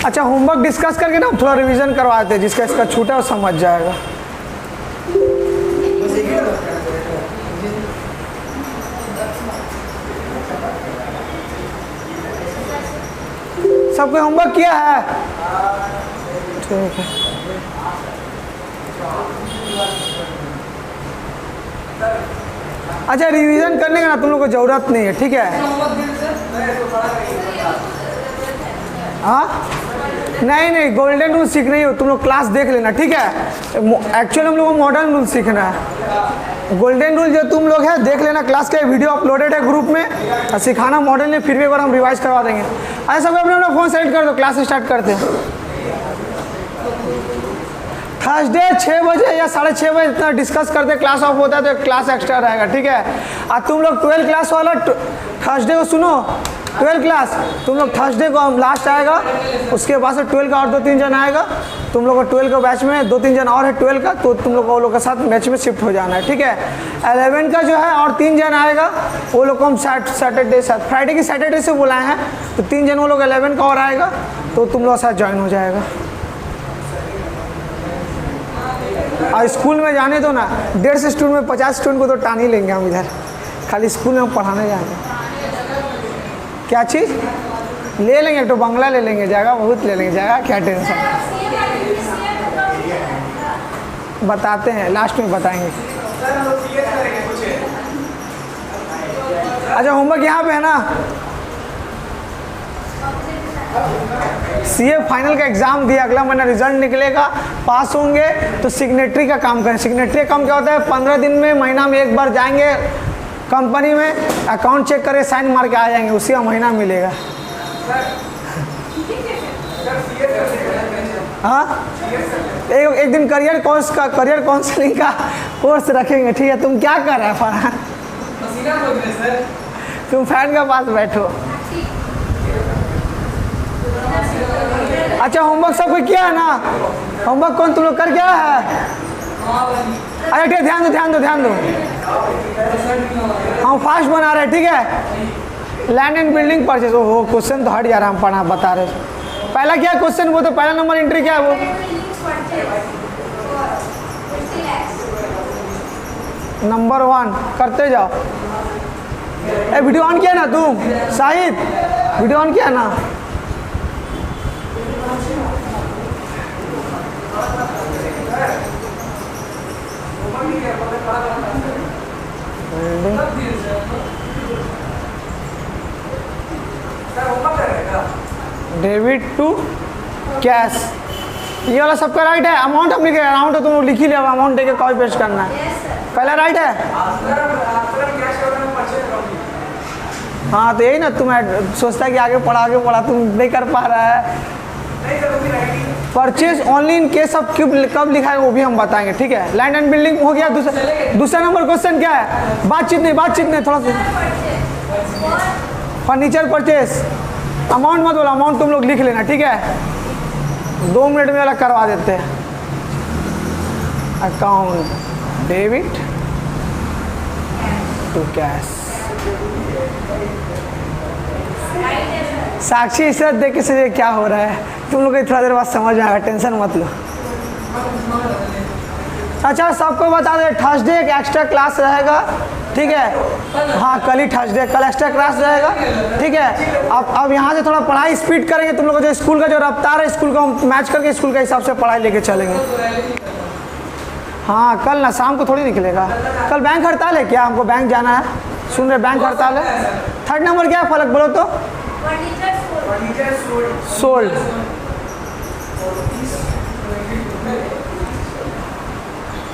अच्छा homework discuss करके ना थोड़ा रिवीजन करवाते हैं, जिसका इसका छूटा वो समझ जाएगा। सबको होमवर्क किया है? ठीक है। अच्छा रिवीजन करने का ना तुम लोग को ज़रूरत नहीं है, ठीक है? हाँ नहीं नहीं, गोल्डन रूल सीख रही हो तुम लोग, क्लास देख लेना, ठीक है? एक्चुअली हम लोग को मॉडर्न रूल सीखना है। गोल्डन रूल जो तुम लोग है देख लेना, क्लास का वीडियो अपलोडेड है ग्रुप में, और सिखाना मॉडर्न में, फिर भी एक बार हम रिवाइज करवा देंगे। अच्छा सब अपना अपना फ़ोन सेलेक्ट कर दो, क्लास स्टार्ट करते हैं। थर्सडे 6 बजे या 6:30 बजे इतना डिस्कस करते हैं, क्लास ऑफ होता है तो क्लास एक्स्ट्रा रहेगा, ठीक है? और तुम लोग 12 क्लास वाला थर्सडे को सुनो, 12 क्लास तुम लोग थर्सडे को लास्ट आएगा, उसके बाद से 12 का और 2-3 जन आएगा, तुम लोग को 12 का बैच में 2-3 जन और है 12 का, तो तुम लोग को वो लोग के साथ बैच में शिफ्ट हो जाना है, ठीक है? 11 का जो है और 3 जन आएगा, वो लोग को हम सैटरडे फ्राइडे की सैटरडे से बुलाए हैं, तो 3 जन वो लोग 11 का और आएगा, तो तुम लोग साथ ज्वाइन हो जाएगा। और स्कूल में जाने दो ना, 150 स्टूडेंट में 50 स्टूडेंट को तो टान ही लेंगे हम इधर, खाली स्कूल में हम पढ़ाने जाएंगे। क्या चीज़ ले लेंगे? एक तो बंगला ले लेंगे, जगह बहुत ले लेंगे, जगह क्या टेंशन, बताते हैं लास्ट में बताएंगे। अच्छा होमवर्क यहाँ पे है ना, सीए फाइनल का एग्ज़ाम दिया, अगला महीना रिजल्ट निकलेगा, पास होंगे तो सिग्नेटरी का काम करें। सिग्नेटरी का काम क्या होता है? 15 दिन में, महीना में एक बार जाएंगे कंपनी में, अकाउंट चेक करके साइन मार के आ जाएंगे, उसी का महीना मिलेगा। हाँ एक दिन करियर काउंसलिंग का कोर्स रखेंगे, ठीक है? तुम क्या कर रहे हैं फरहान? तुम फैन के पास बैठो। अच्छा होमवर्क सब कोई किया है ना? होमवर्क कौन तुम लोग कर क्या है? अच्छा ठीक है, ध्यान दो। हम फास्ट बना रहे हैं, ठीक है? लैंड एंड बिल्डिंग परचेज, ओहो क्वेश्चन तो हट जा रहा है, हम पढ़ा बता रहे। पहला क्या क्वेश्चन, वो तो पहला नंबर एंट्री क्या है वो? नंबर 1 करते जाओ। ए वीडियो ऑन किया ना तुम? शाहिद वीडियो ऑन किया ना? डेबिट टू कैश, ये वाला सबका राइट है? अमाउंट हम लिखे, अमाउंट तो तुम लोग लिख ही लिया, अमाउंट देके कॉपी पेस्ट करना है, पहला राइट है? हाँ तो यही ना, तुम सोचता है कि आगे पढ़ा तुम नहीं कर पा रहा है। Purchase only in case of कब लिखा है वो भी हम बताएंगे, ठीक है? लैंड एंड बिल्डिंग हो गया। दूसरा नंबर क्वेश्चन क्या है? बातचीत नहीं, थोड़ा सा फर्नीचर परचेज, अमाउंट मत बोलो, अमाउंट तुम लोग लिख लेना, ठीक है? 2 मिनट में वाला करवा देते हैं। Account debit to cash. Sakshi इसे देख के से क्या हो रहा है, तुम लोग को थोड़ा देर बाद समझ में आएगा, टेंशन मत लो। अच्छा सबको बता दें, थर्सडे एक एक्स्ट्रा क्लास रहेगा, ठीक है? हाँ कल ही थर्सडे, कल एक्स्ट्रा क्लास रहेगा, ठीक है? अब यहाँ से थोड़ा पढ़ाई स्पीड करेंगे, तुम लोग जो स्कूल का जो रफ्तार है स्कूल का हम मैच करके स्कूल के हिसाब से पढ़ाई लेके चलेंगे। हाँ कल ना शाम को थोड़ी निकलेगा, कल बैंक हड़ताल है क्या? हमको बैंक जाना है, सुन रहे बैंक हड़ताल है। 3rd नंबर क्या है फलक बोलो तो? सोल्ड।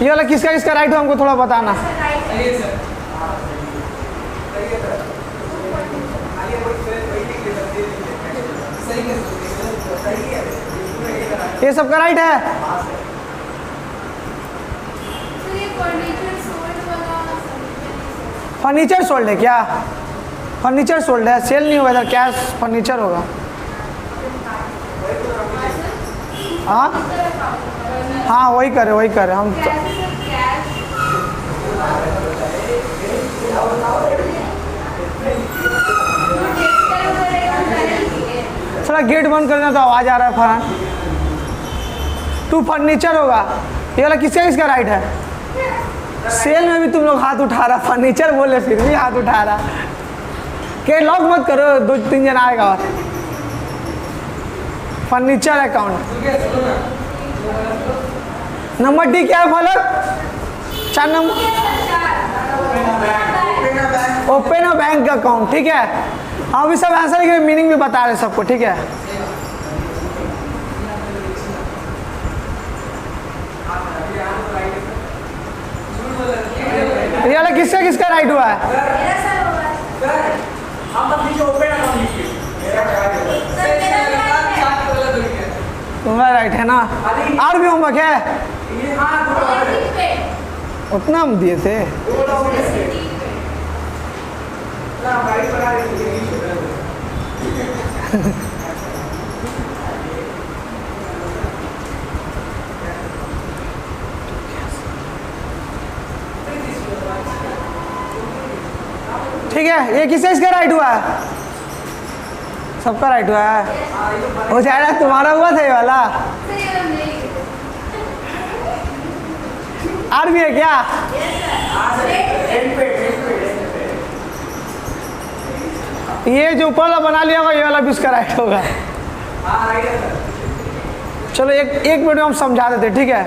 ये वाला किसका राइट हो हमको थोड़ा बताना। ये सबका राइट है? फर्नीचर सोल्ड है क्या? फर्नीचर सोल्ड है, सेल नहीं होगा इधर, कैश फर्नीचर होगा। हाँ वही करे हम। थोड़ा गेट बंद करना तो आवाज़ आ रहा है फरहान। टू फर्नीचर होगा, ये वाला किसका किसका राइट है? सेल में भी तुम लोग हाथ उठा रहा, फर्नीचर बोले फिर भी हाथ उठा रहा। के लॉक मत करो, 2-3 जन आएगा और फर्नीचर अकाउंट। नंबर डी क्या है फलक? 4 number open a bank account, ठीक है। हम भी सब आंसर के मीनिंग भी बता रहे सबको, ठीक है। ये वाला किसका किसका राइट हुआ है? तुम्हारा राइट है ना? और भी होमवर्क है? उतना हम दिए थे। ठीक है, ये किसका इसका राइट हुआ है? सबका राइट हुआ है। वो शायद तुम्हारा हुआ था ये वाला। और भी है क्या? ये जो ऊपर वाला बना लिया होगा ये वाला भी उसका राइट होगा। चलो एक मिनट में हम समझा देते, ठीक है।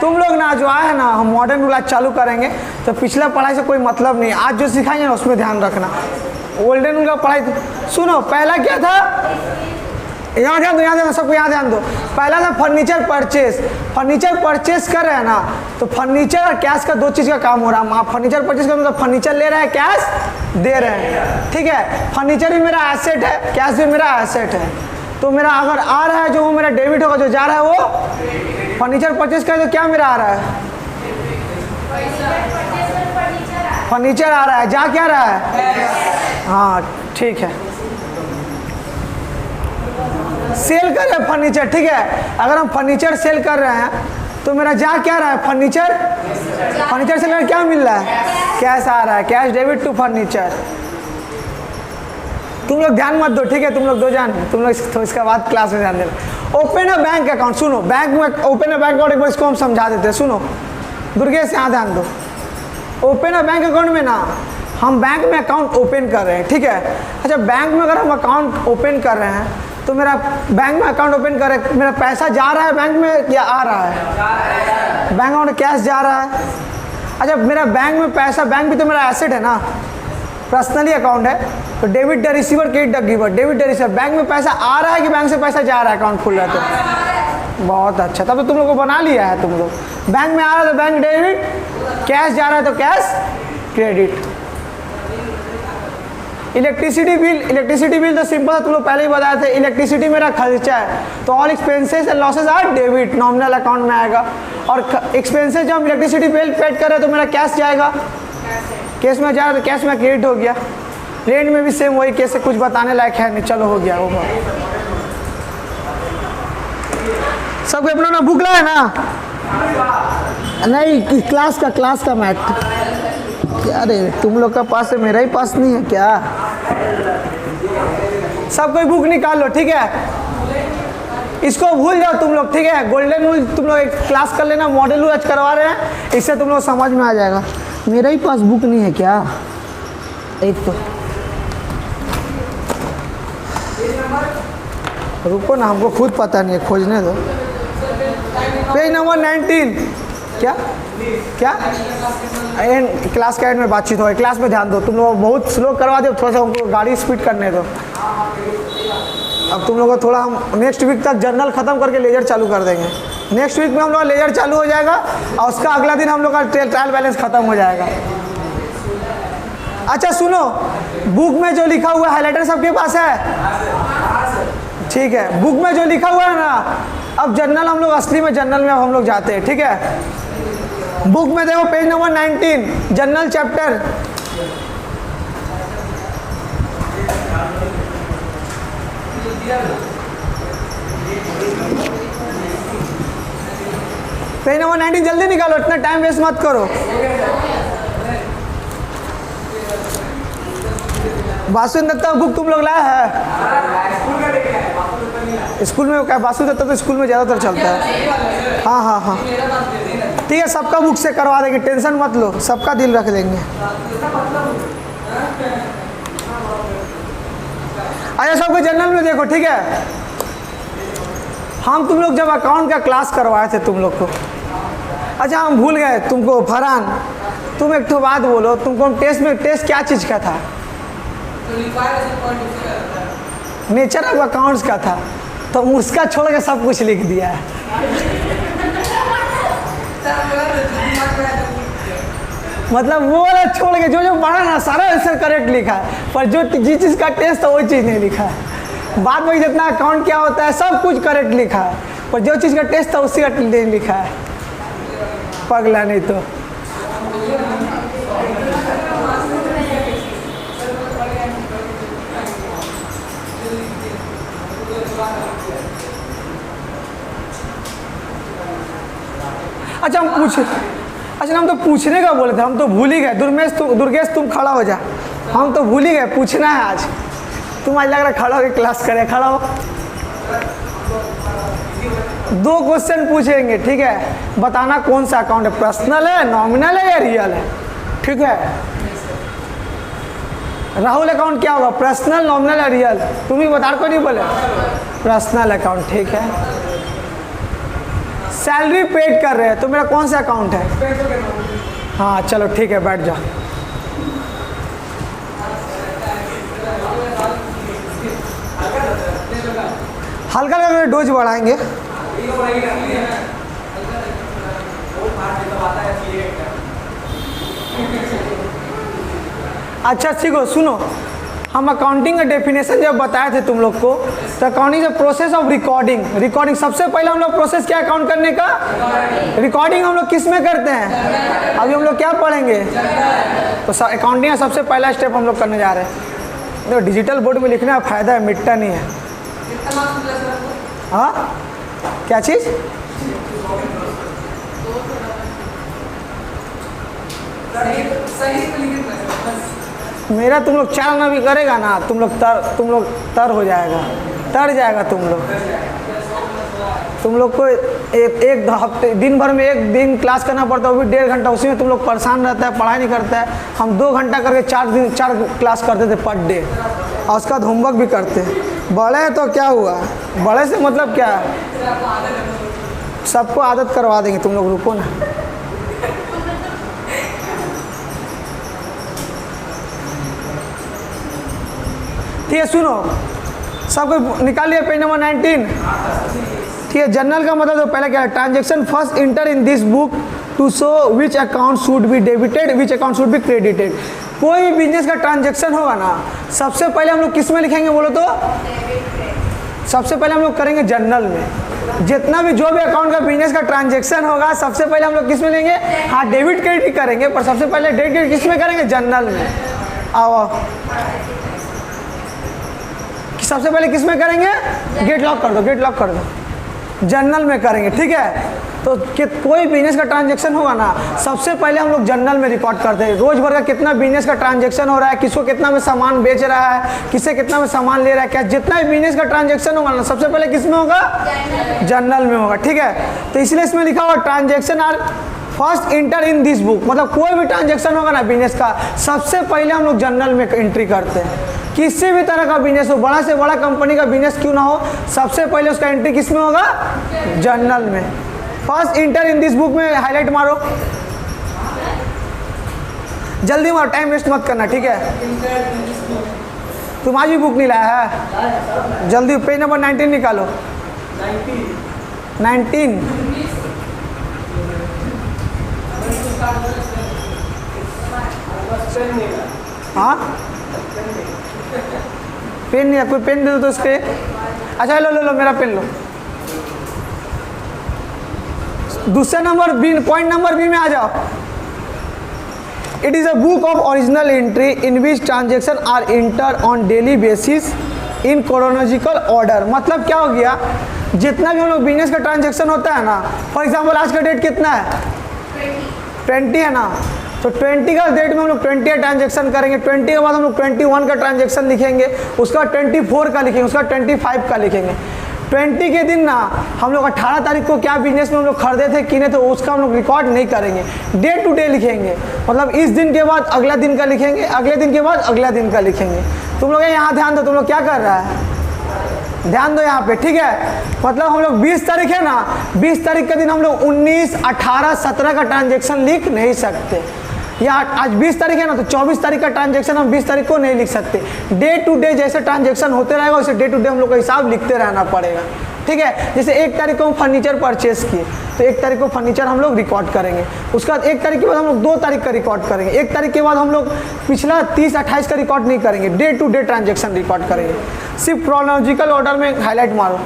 तुम लोग ना जो आए हैं ना, हम मॉडर्न रूल आज चालू करेंगे, तो पिछला पढ़ाई से कोई मतलब नहीं। आज जो सिखाएंगे ना उसमें ध्यान रखना। ओल्डन रूल का पढ़ाई सुनो। पहला क्या था? यहाँ ध्यान दो, सबको यहाँ ध्यान दो। पहला था फर्नीचर परचेस। फर्नीचर परचेस कर रहे हैं ना, तो फर्नीचर और कैश का 2 चीज़ का काम हो रहा है। आप फर्नीचर परचेस कर मतलब फर्नीचर ले रहे हैं, कैश दे रहे हैं, ठीक है। फर्नीचर भी मेरा एसेट है, कैश भी मेरा एसेट है। तो मेरा अगर आ रहा है जो वो मेरा डेबिट होगा, जो जा रहा है वो फर्नीचर परचेस करे तो क्या मेरा आ रहा है? फर्नीचर आ रहा है। जा क्या रहा है? हाँ ठीक है। सेल कर रहे हैं फर्नीचर, ठीक है। अगर हम फर्नीचर सेल कर रहे हैं तो मेरा जा क्या रहा है? फर्नीचर। फर्नीचर सेल कर क्या मिल रहा है? कैश आ रहा है। Cash debit to furniture. तुम लोग ध्यान मत दो, ठीक है। तुम लोग 2 जान, तुम लोग तो इसका बाद क्लास में ध्यान देना। ओपन अ बैंक अकाउंट, सुनो। बैंक में ओपन अ बैंक अकाउंट, एक बार इसको हम समझा देते हैं। सुनो दुर्गेश, यहाँ ध्यान दो। ओपन अ बैंक अकाउंट में ना हम बैंक में अकाउंट ओपन कर रहे हैं, ठीक है। अच्छा, बैंक में अगर हम अकाउंट ओपन कर रहे हैं तो मेरा बैंक में अकाउंट ओपन कर रहे हैं, मेरा पैसा जा रहा है बैंक में या आ रहा है? बैंक अकाउंट कैश जा रहा है। अच्छा, मेरा बैंक में पैसा, बैंक भी तो मेरा एसेट है ना, पर्सनली अकाउंट है। तो debit the receiver, credit the giver. Debit the receiver, bank में पैसा आ रहा है कि बैंक से पैसा जा रहा है? अकाउंट खुल रहा है तो बहुत अच्छा, तब तो तुम लोग को बना लिया है। तुम लोग बैंक में आ रहा है तो बैंक डेबिट, कैश जा रहा है तो कैश क्रेडिट। इलेक्ट्रिसिटी बिल तो सिंपल है, तुम लोग पहले ही बताए थे। इलेक्ट्रिसिटी मेरा खर्चा है तो all expenses and losses are debit, nominal account में आएगा। और एक्सपेंसेस जब हम इलेक्ट्रिसिटी बिल पेड कर रहे हैं तो मेरा कैश जाएगा, कैश में जा रहा है तो कैश में क्रेडिट हो गया। रेंट में भी सेम वही केस है, कुछ बताने लायक है नहीं। चलो हो गया वो। सब अपना ना बुक लाए ना? नहीं, क्लास का मैथ। क्या रे, तुम लोग का पास है, मेरा ही पास नहीं है क्या? सब कोई बुक निकाल लो, ठीक है। इसको भूल जाओ तुम लोग, ठीक है। गोल्डन रूल तुम लोग एक क्लास कर लेना, मॉडल रूल आज करवा रहे हैं, इससे तुम लोग समझ में आ जाएगा। मेरा ही पास बुक नहीं है क्या? एक तो रुको ना, हमको खुद पता नहीं है, खोजने दो। Page number 19। क्या क्लास के एंड में बातचीत हो, क्लास में ध्यान दो। तुम लोग बहुत स्लो करवा दो, थोड़ा सा हमको गाड़ी स्पीड करने दो। अब तुम लोग को थोड़ा हम नेक्स्ट वीक तक जर्नल खत्म करके लेजर चालू कर देंगे। नेक्स्ट वीक में हम लोग लेजर चालू हो जाएगा और उसका अगला दिन हम लोग का ट्रायल बैलेंस खत्म हो जाएगा। अच्छा सुनो, बुक में जो लिखा हुआ है हाइलाइटर सबके पास है? ठीक है, बुक में जो लिखा हुआ है ना, अब जर्नल हम लोग असली में जर्नल में अब हम लोग जाते हैं, ठीक है। बुक में देखो page number 19, journal chapter. Page number 19 जल्दी निकालो, इतना टाइम वेस्ट मत करो। वासु दत्ता बुक तुम लोग लाए हैं? स्कूल में क्या वासु दत्ता तो स्कूल में ज़्यादातर चलता है। हाँ हाँ हाँ ठीक है, सबका बुक से करवा देंगे, टेंशन मत लो, सबका दिल रख देंगे। अच्छा सबको जनरल में देखो, ठीक है। हम तुम लोग जब अकाउंट का क्लास करवाए थे तुम लोग को, अच्छा हम भूल गए तुमको। फरहान तुम एक तो बात बोलो, तुमको टेस्ट क्या चीज़ का था? नेचर ऑफ अकाउंट्स का था, तो उसका छोड़ के सब कुछ लिख दिया है। मतलब वो वाला छोड़ के जो पढ़ा ना सारा आंसर करेक्ट लिखा है, पर जो जिस चीज़ का टेस्ट था वो चीज़ नहीं लिखा है। बाद में जितना अकाउंट क्या होता है सब कुछ करेक्ट लिखा है, पर जो चीज़ का टेस्ट था उसी का नहीं लिखा है। पगला नहीं तो। अच्छा हम तो पूछने का बोले थे, हम तो भूल ही गए। दुर्गेश तुम खड़ा हो जा, हम तो भूल ही गए, पूछना है आज। तुम आज लग रहा है खड़ा होकर क्लास करे, खड़ा हो। 2 क्वेश्चन पूछेंगे, ठीक है। बताना कौन सा अकाउंट है, पर्सनल है, नॉमिनल है या रियल है, ठीक है। राहुल अकाउंट क्या होगा, पर्सनल, नॉमिनल या रियल? तुम ही बता, को नहीं बोले। पर्सनल अकाउंट, ठीक है। सैलरी पेड कर रहे हैं तो मेरा कौन सा अकाउंट है? हाँ चलो ठीक है, बैठ जाओ। हल्का हल्का डोज बढ़ाएंगे। अच्छा सीखो, सुनो। हम अकाउंटिंग का डेफिनेशन जब बताए थे तुम लोग को, तो accounting is process of recording. सबसे पहले हम लोग प्रोसेस क्या अकाउंट करने का? रिकॉर्डिंग हम लोग किस में करते हैं? अभी हम लोग क्या पढ़ेंगे? तो अकाउंटिंग का सबसे पहला स्टेप हम लोग करने जा रहे हैं। तो डिजिटल बोर्ड में लिखने का फायदा है, मिटता नहीं है। हाँ क्या चीज़? मेरा तुम लोग चलना भी करेगा ना, तुम लोग तर हो जाएगा, तर जाएगा तुम लोग को एक हफ्ते दिन भर में 1 दिन क्लास करना पड़ता है, वो भी 1.5 घंटा। उसी में तुम लोग परेशान रहता है, पढ़ाई नहीं करता है। हम 2 घंटा करके 4 क्लास करते थे पर डे, और उसका बाद होमवर्क भी करते हैं। बड़े हैं तो क्या हुआ, बड़े से मतलब क्या है, सबको आदत करवा देंगे। तुम लोग रुको ना। ठीक है, सुनो, सबको निकालिए पेज नंबर 19। ठीक है, जर्नल का मतलब तो पहले क्या है? Transaction first enter in this book to show which account should be debited, which account should be credited. कोई भी बिजनेस का ट्रांजेक्शन होगा ना, सबसे पहले हम लोग किस में लिखेंगे बोलो तो? सबसे पहले हम लोग करेंगे जर्नल में। जितना भी जो भी अकाउंट का बिजनेस का ट्रांजेक्शन होगा, सबसे पहले हम लोग किस में लेंगे? हाँ डेबिट क्रेडिट करेंगे, पर सबसे पहले डेबिट क्रेडिट किस में करेंगे? जर्नल में। आओ सबसे पहले किस में करेंगे? गेट लॉक कर दो, गेट लॉक कर दो, जर्नल में करेंगे, ठीक है। तो कोई बिजनेस का ट्रांजैक्शन होगा ना, सबसे पहले हम लोग जर्नल में रिकॉर्ड करते हैं। रोज भर का कितना बिजनेस का ट्रांजैक्शन हो रहा है, किसको कितना में सामान बेच रहा है, किससे कितना में सामान ले रहा है, क्या जितना भी बिजनेस का ट्रांजैक्शन होगा ना, सबसे पहले किस में होगा? जर्नल में होगा, ठीक है। तो इसलिए इसमें लिखा हुआ transaction are first enter in this book, मतलब कोई भी ट्रांजैक्शन होगा ना बिजनेस का, सबसे पहले हम लोग जर्नल में एंट्री करते हैं। किसी भी तरह का बिजनेस हो, बड़ा से बड़ा कंपनी का बिजनेस क्यों ना हो, सबसे पहले उसका एंट्री किस में होगा? जर्नल में। First enter in this book में हाईलाइट मारो, जल्दी मारो, टाइम वेस्ट मत करना, ठीक है। तुम आज भी बुक नहीं लाया है? जल्दी पेज नंबर 19 निकालो। 19 हाँ पेन नहीं है, कोई पेन दे दो तो उसके। अच्छा लो लो लो, मेरा पेन लो। दूसरे नंबर बी, पॉइंट नंबर बी में आ जाओ। It is a book of original entry in which transaction are enter on daily basis in chronological order. मतलब क्या हो गया, जितना भी हम लोग बिजनेस का ट्रांजेक्शन होता है ना, फॉर एग्जाम्पल आज का डेट कितना है? 20 है ना, तो 20 का डेट में हम लोग 20 का ट्रांजेक्शन करेंगे, 20 के बाद हम लोग 21 का ट्रांजेक्शन लिखेंगे, उसका 24 का लिखेंगे, उसका 25 का लिखेंगे। 20 के दिन ना हम लोग 18 तारीख को क्या बिजनेस में हम लोग खरीदे थे किने, तो उसका हम लोग रिकॉर्ड नहीं करेंगे, डे टू डे लिखेंगे। मतलब इस दिन के बाद अगला दिन का लिखेंगे, अगले दिन के बाद अगला दिन का लिखेंगे। तुम लोग यहाँ ध्यान दो, तुम लोग क्या कर रहा है, ध्यान दो यहाँ पे, ठीक है। मतलब हम लोग 20 तारीख है ना, 20 तारीख के दिन हम लोग 19, 18, 17 का ट्रांजेक्शन लिख नहीं सकते। या आज 20 तारीख है ना, तो 24 तारीख का ट्रांजेक्शन हम 20 तारीख को नहीं लिख सकते। डे टू डे जैसे ट्रांजेक्शन होते रहेगा वैसे डे टू डे हम लोग का हिसाब लिखते रहना पड़ेगा, ठीक है। जैसे 1 तारीख को हम फर्नीचर परचेस किए तो 1 तारीख को फर्नीचर हम लोग रिकॉर्ड करेंगे, उसके बाद 1 तारीख के बाद हम लोग 2 तारीख का रिकॉर्ड करेंगे, 1 तारीख के बाद हम लोग पिछला 30, 28 का रिकॉर्ड नहीं करेंगे, day to day transaction record करेंगे। सिर्फ क्रोनोलॉजिकल ऑर्डर में हाईलाइट मारो।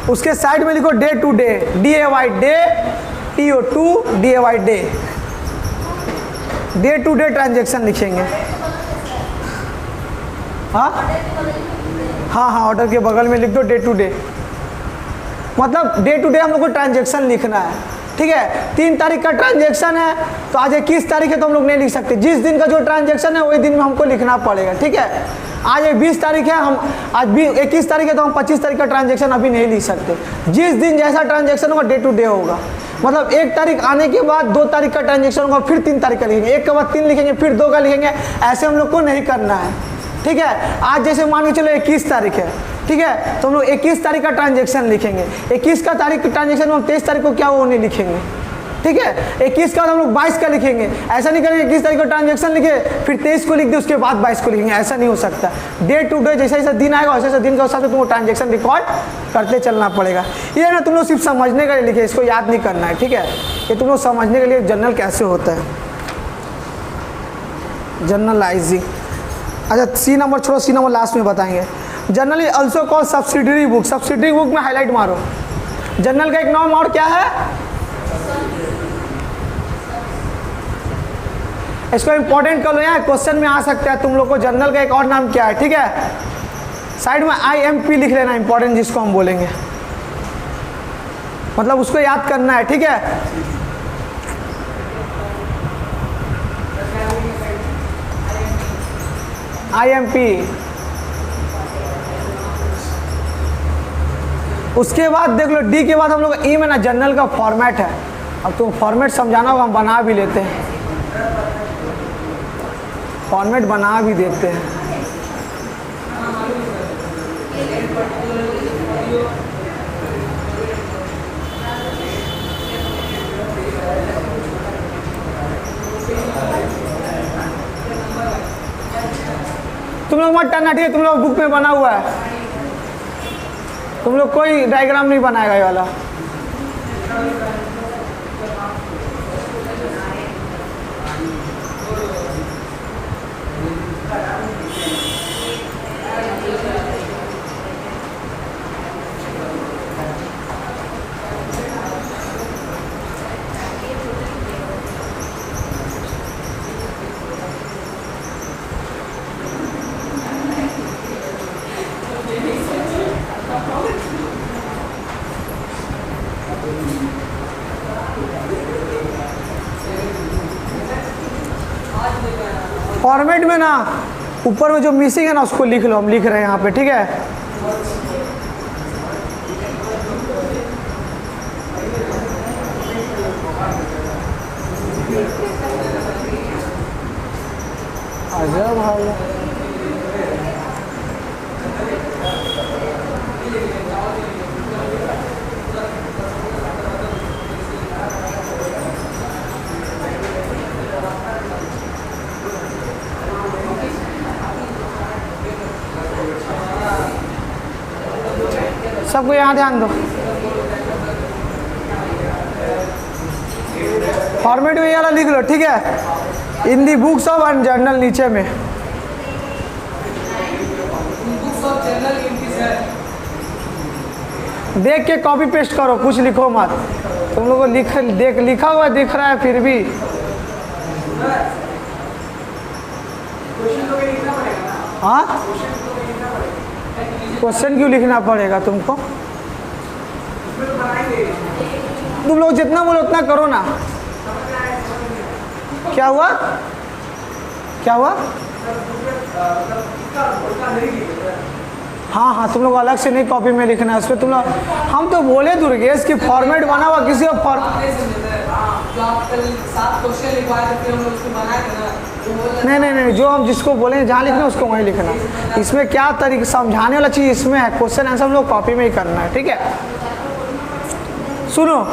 उसके साइड में लिखो day to day, DAY day, TO2 DAY day, day to day transaction लिखेंगे। हाँ हाँ, ऑर्डर के बगल में लिख दो डे टू डे। मतलब डे टू डे हम लोग को ट्रांजेक्शन लिखना है, ठीक है। 3 तारीख का ट्रांजेक्शन है तो आज 21 तारीख है तो हम लोग नहीं लिख सकते, जिस दिन का जो ट्रांजेक्शन है वही दिन में हमको लिखना पड़ेगा, ठीक है। आज 20 तारीख है, हम आज 21 तारीख है तो हम 25 तारीख का ट्रांजेक्शन अभी नहीं लिख सकते। जिस दिन जैसा ट्रांजेक्शन होगा डे टू डे होगा। मतलब 1 तारीख आने के बाद 2 तारीख का ट्रांजेक्शन होगा, फिर 3 तारीख का लिखेंगे, 1 के बाद 3 लिखेंगे, फिर 2 का लिखेंगे, ऐसे हम लोग को नहीं करना है, ठीक है। आज जैसे मान के चलो 21 तारीख है, ठीक है, तो हम लोग 21 तारीख का ट्रांजेक्शन लिखेंगे। 21 का तारीख ट्रांजेक्शन में हम 23 तारीख को क्या वो नहीं लिखेंगे, ठीक है। 21 का हम लोग 22 का लिखेंगे, ऐसा नहीं करेंगे 21 तारीख को ट्रांजेक्शन लिखे फिर 23 को लिख दे उसके बाद 22 को लिखेंगे, ऐसा नहीं हो सकता। डे टू डे जैसा जैसा दिन आएगा वैसे वैसे दिन के हिसाब से तुमको ट्रांजेक्शन रिकॉर्ड करते चलना पड़ेगा। ये ना तुम लोग सिर्फ समझने के लिए लिखे, इसको याद नहीं करना है, ठीक है। ये तुम लोग समझने के लिए जर्नल कैसे होता है, जर्नलाइजिंग। अच्छा, सी नंबर छोड़ो, सी नंबर लास्ट में बताएंगे। Journal is also called subsidiary book, subsidiary book में हाईलाइट मारो। जर्नल का एक नाम और क्या है, इसको इंपॉर्टेंट कर लो, यहाँ क्वेश्चन में आ सकता है तुम लोग को। जर्नल का एक और नाम क्या है, ठीक है। साइड में IMP लिख लेना, इंपॉर्टेंट जिसको हम बोलेंगे, मतलब उसको याद करना है, ठीक है। IMP। उसके बाद देख लो D के बाद हम लोग E में ना जर्नल का फॉर्मेट है। अब तुम फॉर्मेट समझाना होगा, हम बना भी लेते हैं, फॉर्मेट बना भी देते हैं। तुम लोग मत टनना, ठीक है, तुम लोग बुक में बना हुआ है, तुम लोग कोई डायग्राम नहीं बनाएगा ये वाला। फॉर्मेट में ना ऊपर में जो मिसिंग है ना उसको लिख लो, हम लिख रहे हैं यहाँ पे, ठीक है। अजब हाल है। सबको यहाँ ध्यान दो, फॉर्मेट में ये वाला लिख लो, ठीक है। इन दी बुक्स ऑफ एंड जर्नल नीचे में देख के कॉपी पेस्ट करो, कुछ लिखो मत। तुम लोगों को लिखा हुआ दिख रहा है फिर भी हाँ, क्वेश्चन क्यों लिखना पड़ेगा तुमको? तुम लोग जितना बोलो उतना करो ना। क्या हुआ क्या हुआ? हाँ हाँ, तुम लोग अलग से नहीं कॉपी में लिखना है उस पर तुम लोग। हम तो बोले दुर्गेश की फॉर्मेट बना हुआ किसी और नहीं नहीं नहीं, जो हम जिसको बोले जहाँ लिखना उसको वहीं लिखना। इसमें क्या तरीका समझाने वाला चीज़ इसमें है, क्वेश्चन आंसर हम लोग कॉपी में ही करना है, ठीक है। सुनो,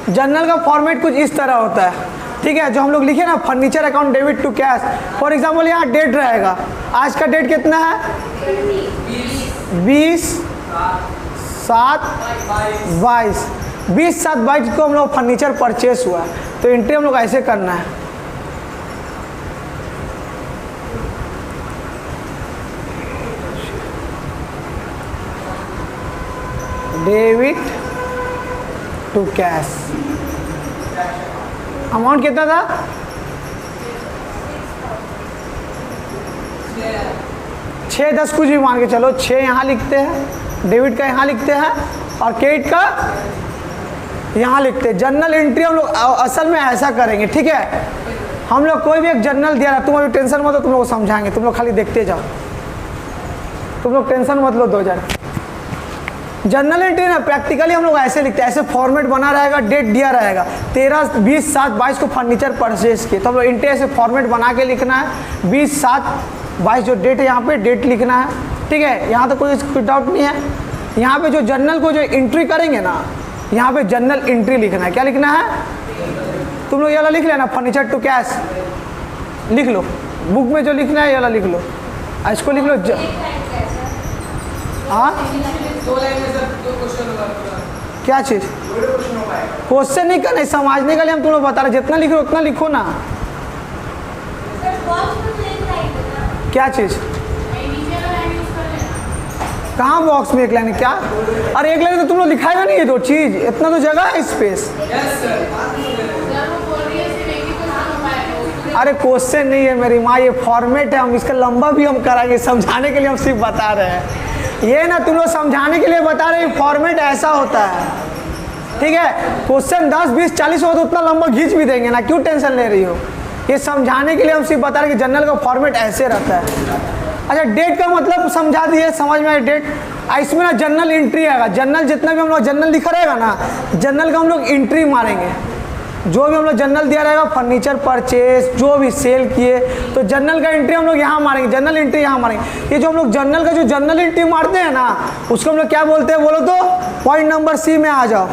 जर्नल का फॉर्मेट कुछ इस तरह होता है, ठीक है। जो हम लोग लिखे ना, furniture account debit to cash, for example यहाँ डेट रहेगा, आज का डेट कितना है? 20/7/22। 20/7/22 को हम लोग फर्नीचर परचेस हुआ है, तो एंट्री हम लोग ऐसे करना है। Debit to cash. अमाउंट कितना था? 6-10 कुछ भी मान के चलो। 6 यहाँ लिखते हैं, डेबिट का यहाँ लिखते हैं और क्रेडिट का यहाँ लिखते हैं। जर्नल एंट्री हम लोग असल में ऐसा करेंगे, ठीक है। हम लोग कोई भी एक जर्नल दिया रहा, तुम अभी टेंशन मत लो, तुम लोग को समझाएंगे, तुम लोग खाली देखते जाओ, तुम लोग टेंशन मत लो। 2000 जर्नल एंट्री ना प्रैक्टिकली हम लोग ऐसे लिखते हैं, ऐसे फॉर्मेट बना रहेगा, डेट दिया रहेगा 13/20/7/22 को फर्नीचर परचेज किए, तो हम लोग एंट्री ऐसे फॉर्मेट बना के लिखना है। 20/7/22 जो डेट है यहाँ पे डेट लिखना है, ठीक है। यहाँ तो कोई डाउट नहीं है। यहाँ पे जो जर्नल को जो एंट्री करेंगे ना, यहाँ पे जर्नल एंट्री लिखना है। क्या लिखना है? तुम लोग ये वाला लिख लेना, फर्नीचर टू कैश लिख लो, बुक में जो लिखना है ये वाला लिख लो, इसको लिख लो। हाँ, क्या चीज़? क्वेश्चन नहीं करना, समझने के लिए हम तुम लोग बता रहे, जितना लिखो उतना लिखो ना। क्या चीज़? कहाँ बॉक्स में एक लाइन? क्या? अरे एक लाइन तो तुम लोग लिखाएगा नहीं, ये दो चीज़, इतना तो जगह है स्पेस। अरे क्वेश्चन नहीं है मेरी माँ, ये फॉर्मेट है, हम इसका लंबा भी हम कराएंगे, समझाने के लिए हम सिर्फ बता रहे हैं। ये ना तुम लोग समझाने के लिए बता रहे हैं, फॉर्मेट ऐसा होता है, ठीक है। क्वेश्चन 10, 20, 40 हो तो उतना लंबा खींच भी देंगे ना, क्यों टेंशन ले रही हो? ये समझाने के लिए हम सिर्फ बता रहे हैं कि जर्नल का फॉर्मेट ऐसे रहता है। अच्छा, डेट का मतलब समझा दिए, समझ में आया डेट। इसमें ना जर्नल एंट्री आएगा, जर्नल जितना भी हम लोग जर्नल लिखा रहेगा ना, जर्नल का हम लोग एंट्री मारेंगे। जो भी हम लोग जर्नल दिया रहेगा, फर्नीचर परचेस जो भी सेल किए, तो जर्नल का एंट्री हम लोग यहाँ मारेंगे, जर्नल एंट्री यहाँ मारेंगे। ये जो हम लोग जर्नल का जो जर्नल एंट्री मारते हैं ना, उसको हम लोग क्या बोलते हैं बोलो तो? पॉइंट नंबर सी में आ जाओ।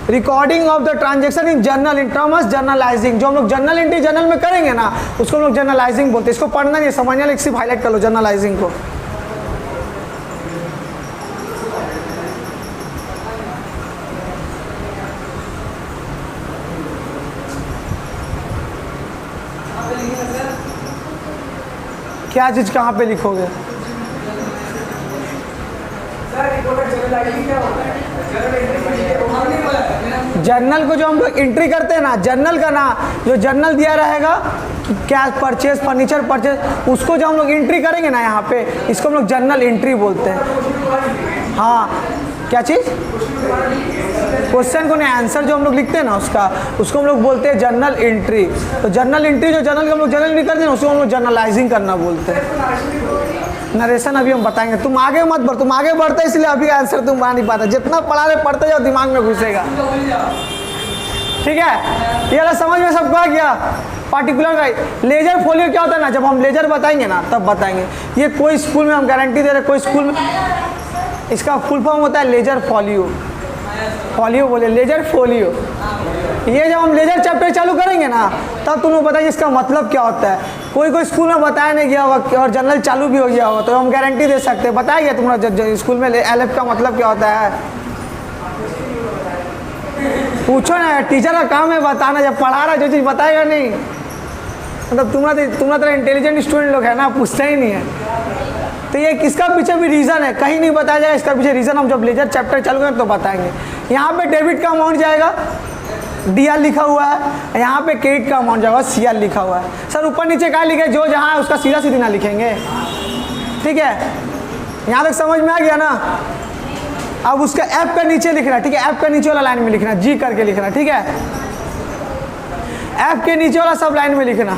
Recording of the transaction in journal in terms journalising. जो हम लोग जर्नल एंट्री जर्नल में करेंगे ना, उसको हम लोग जर्नलाइजिंग बोलते हैं। इसको पढ़ना नहीं, समझना नहीं, सिर्फ हाईलाइट कर लो जर्नलाइजिंग को। क्या चीज कहाँ पे लिखोगे? जर्नल को जो हम लोग एंट्री करते हैं ना, जर्नल का ना जो जर्नल दिया रहेगा, कैश परचेज, फर्नीचर परचेज, उसको जो हम लोग एंट्री करेंगे ना यहाँ पे, इसको हम लोग जर्नल एंट्री बोलते हैं। हाँ, क्या चीज़? क्वेश्चन को नहीं, आंसर जो हम लोग लिखते हैं ना उसको हम लोग बोलते हैं जर्नल एंट्री। तो जर्नल एंट्री जो जर्नल का हम लोग जर्नल एंट्री करते हैं उसको हम लोग जर्नलाइजिंग करना बोलते हैं। नरेशन अभी हम बताएंगे, तुम आगे मत बढ़, तुम आगे बढ़ते इसलिए अभी आंसर तुम बना नहीं पाता। जितना पढ़ा रहे पढ़ते जाओ, दिमाग में घुसेगा, ठीक है। ये वाला समझ में सबको आ गया? पार्टिकुलर का लेजर फोलियो क्या होता है ना, जब हम लेजर बताएंगे ना तब बताएंगे। ये कोई स्कूल में हम गारंटी दे रहे, कोई स्कूल में इसका फुल फॉर्म होता है लेजर फोलियो। फोलियो बोले, लेजर फोलियो। ये जब हम लेजर चैप्टर चालू करेंगे ना, तब तुम लोग बताइए इसका मतलब क्या होता है। कोई स्कूल में बताया नहीं गया होगा और जनरल चालू भी हो गया होगा, तो हम गारंटी दे सकते हैं। बताएंगे तुम्हारा स्कूल में एलएफ का मतलब क्या होता है? पूछो ना, टीचर का काम है बताना। जब पढ़ा रहा है जो चीज़ बताएगा नहीं, मतलब तुम्हारा तरह इंटेलिजेंट स्टूडेंट लोग है ना, पूछते ही नहीं है। तो ये किसका पीछे भी रीज़न है, कहीं नहीं बताया जाएगा इसका पीछे रीज़न। हम जब लेजर चैप्टर चालू करें तो बताएंगे। यहाँ पे डेबिट का अमाउंट जाएगा, डीआर लिखा हुआ है, यहाँ पे क्रेडिट का अमाउंट जाएगा, सीआर लिखा हुआ है। सर ऊपर नीचे क्या लिखे, जो जहाँ है उसका सीधा सीधी ना लिखेंगे, ठीक है। यहाँ तक समझ में आ गया ना? अब उसका एफ का नीचे लिखना, ठीक है, एफ का नीचे वाला लाइन में लिखना, जी करके लिखना, ठीक है, एफ के नीचे वाला सब लाइन में लिखना।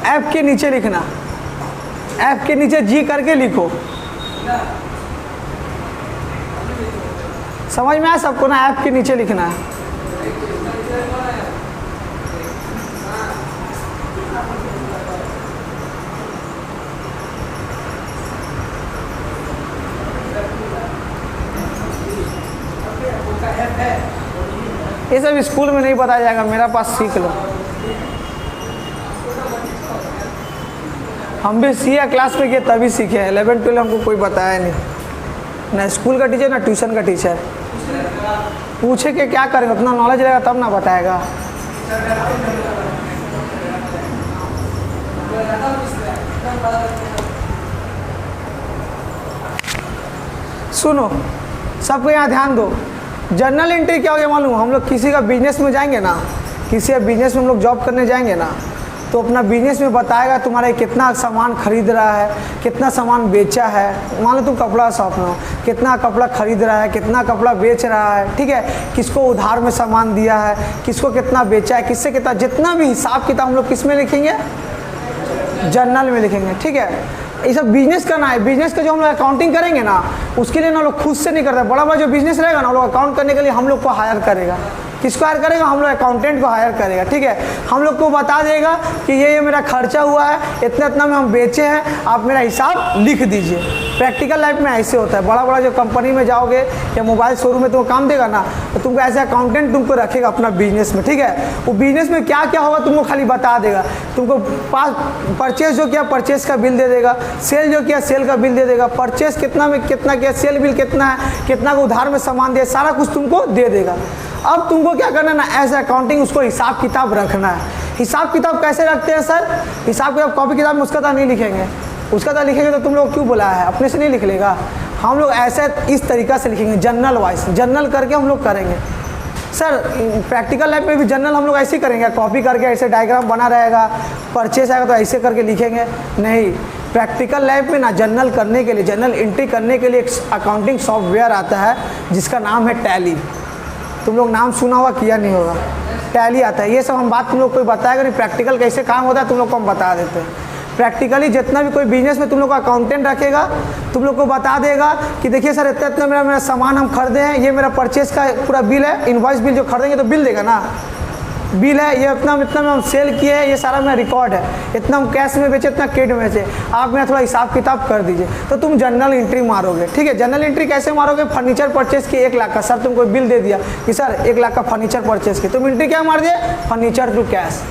एफ के नीचे लिखना, एफ के नीचे जी करके लिखो। समझ में आया सबको ना, एफ के नीचे लिखना है। ये सब स्कूल में नहीं बताया जाएगा, मेरा पास सीख लो। हम भी सी क्लास में किए तभी सीखे हैं, 11 12 हमको कोई बताया नहीं, ना स्कूल का टीचर ना ट्यूशन का टीचर। पूछे कि क्या करेंगे, उतना नॉलेज रहेगा तब ना बताएगा। सुनो सबको यहाँ ध्यान दो, जर्नल एंट्री क्या हो गया मालूम? हम लोग किसी का बिजनेस में जाएंगे ना, किसी का बिजनेस में हम लोग जॉब करने जाएंगे ना, तो अपना बिजनेस में बताएगा तुम्हारे कितना सामान खरीद रहा है, कितना सामान बेचा है। मान लो तुम कपड़ा शॉप में हो, कितना कपड़ा खरीद रहा है, कितना कपड़ा बेच रहा है, ठीक है, किसको उधार में सामान दिया है, किसको कितना बेचा है, किससे कितना, जितना भी हिसाब किताब हम लोग किस में लिखेंगे? जर्नल में लिखेंगे, ठीक है। ये सब बिजनेस करना है, बिजनेस का जो हम लोग अकाउंटिंग करेंगे ना, उसके लिए ना लोग खुद से नहीं करते। बड़ा बड़ा जो बिजनेस रहेगा ना, वो लोग अकाउंट करने के लिए हम लोग को हायर करेगा। किसको हायर करेगा? हम लोग अकाउंटेंट को हायर करेगा, ठीक है। हम लोग को बता देगा कि ये मेरा खर्चा हुआ है, इतना इतना में हम बेचे हैं, आप मेरा हिसाब लिख दीजिए। प्रैक्टिकल लाइफ में ऐसे होता है। बड़ा बड़ा जो कंपनी में जाओगे या मोबाइल शोरूम में तुमको काम देगा ना, तो तुमको ऐसे अकाउंटेंट तुमको रखेगा अपना बिजनेस में, ठीक है। वो बिजनेस में क्या क्या होगा तुमको खाली बता देगा। तुमको परचेज जो किया परचेज का बिल दे देगा, सेल जो किया सेल का बिल दे देगा, परचेज कितना में कितना किया, सेल बिल कितना है, कितना को उधार में सामान दिया, सारा कुछ तुमको दे देगा। अब तुमको क्या करना है ना, एज अकाउंटिंग उसको हिसाब किताब रखना है। हिसाब किताब कैसे रखते हैं सर? हिसाब किताब कॉपी किताब में उसका तो नहीं लिखेंगे, उसका तो लिखेंगे तो तुम लोग क्यों बुलाया है, अपने से नहीं लिख लेगा। हम लोग ऐसे इस तरीक़ा से लिखेंगे, जर्नल वाइज, जर्नल करके हम लोग करेंगे। सर प्रैक्टिकल लाइफ में भी जर्नल हम लोग ऐसे ही करेंगे, कॉपी करके ऐसे डायग्राम बना रहेगा, परचेस आएगा तो ऐसे करके लिखेंगे, नहीं। प्रैक्टिकल लाइफ में ना जर्नल करने के लिए, जर्नल एंट्री करने के लिए एक अकाउंटिंग सॉफ्टवेयर आता है जिसका नाम है टैली। तुम लोग नाम सुना होगा, किया नहीं होगा, टैली आता है। ये सब हम बात तुम लोग कोई बताएगा नहीं, प्रैक्टिकल कैसे काम होता है तुम लोग को हम बता देते हैं। प्रैक्टिकली जितना भी कोई बिजनेस में तुम लोग को अकाउंटेंट रखेगा, तुम लोग को बता देगा कि देखिए सर इतना इतना मेरा सामान हम खरीदे हैं, ये मेरा परचेस का पूरा बिल है, इनवॉइस बिल जो खरीदेंगे तो बिल देगा ना, बिल है, ये इतना इतना में हम सेल किए हैं, ये सारा मेरा रिकॉर्ड है, इतना हम कैश में बेचे, इतना क्रेडिट में बेचे, आप मेरा थोड़ा हिसाब किताब कर दीजिए। तो तुम जर्नल एंट्री मारोगे, ठीक है। जर्नल एंट्री कैसे मारोगे? फर्नीचर परचेस की 1 लाख का, सर तुमको बिल दे दिया कि सर 1 लाख का फर्नीचर परचेस की, तुम एंट्री क्या मार दिए? Furniture to cash.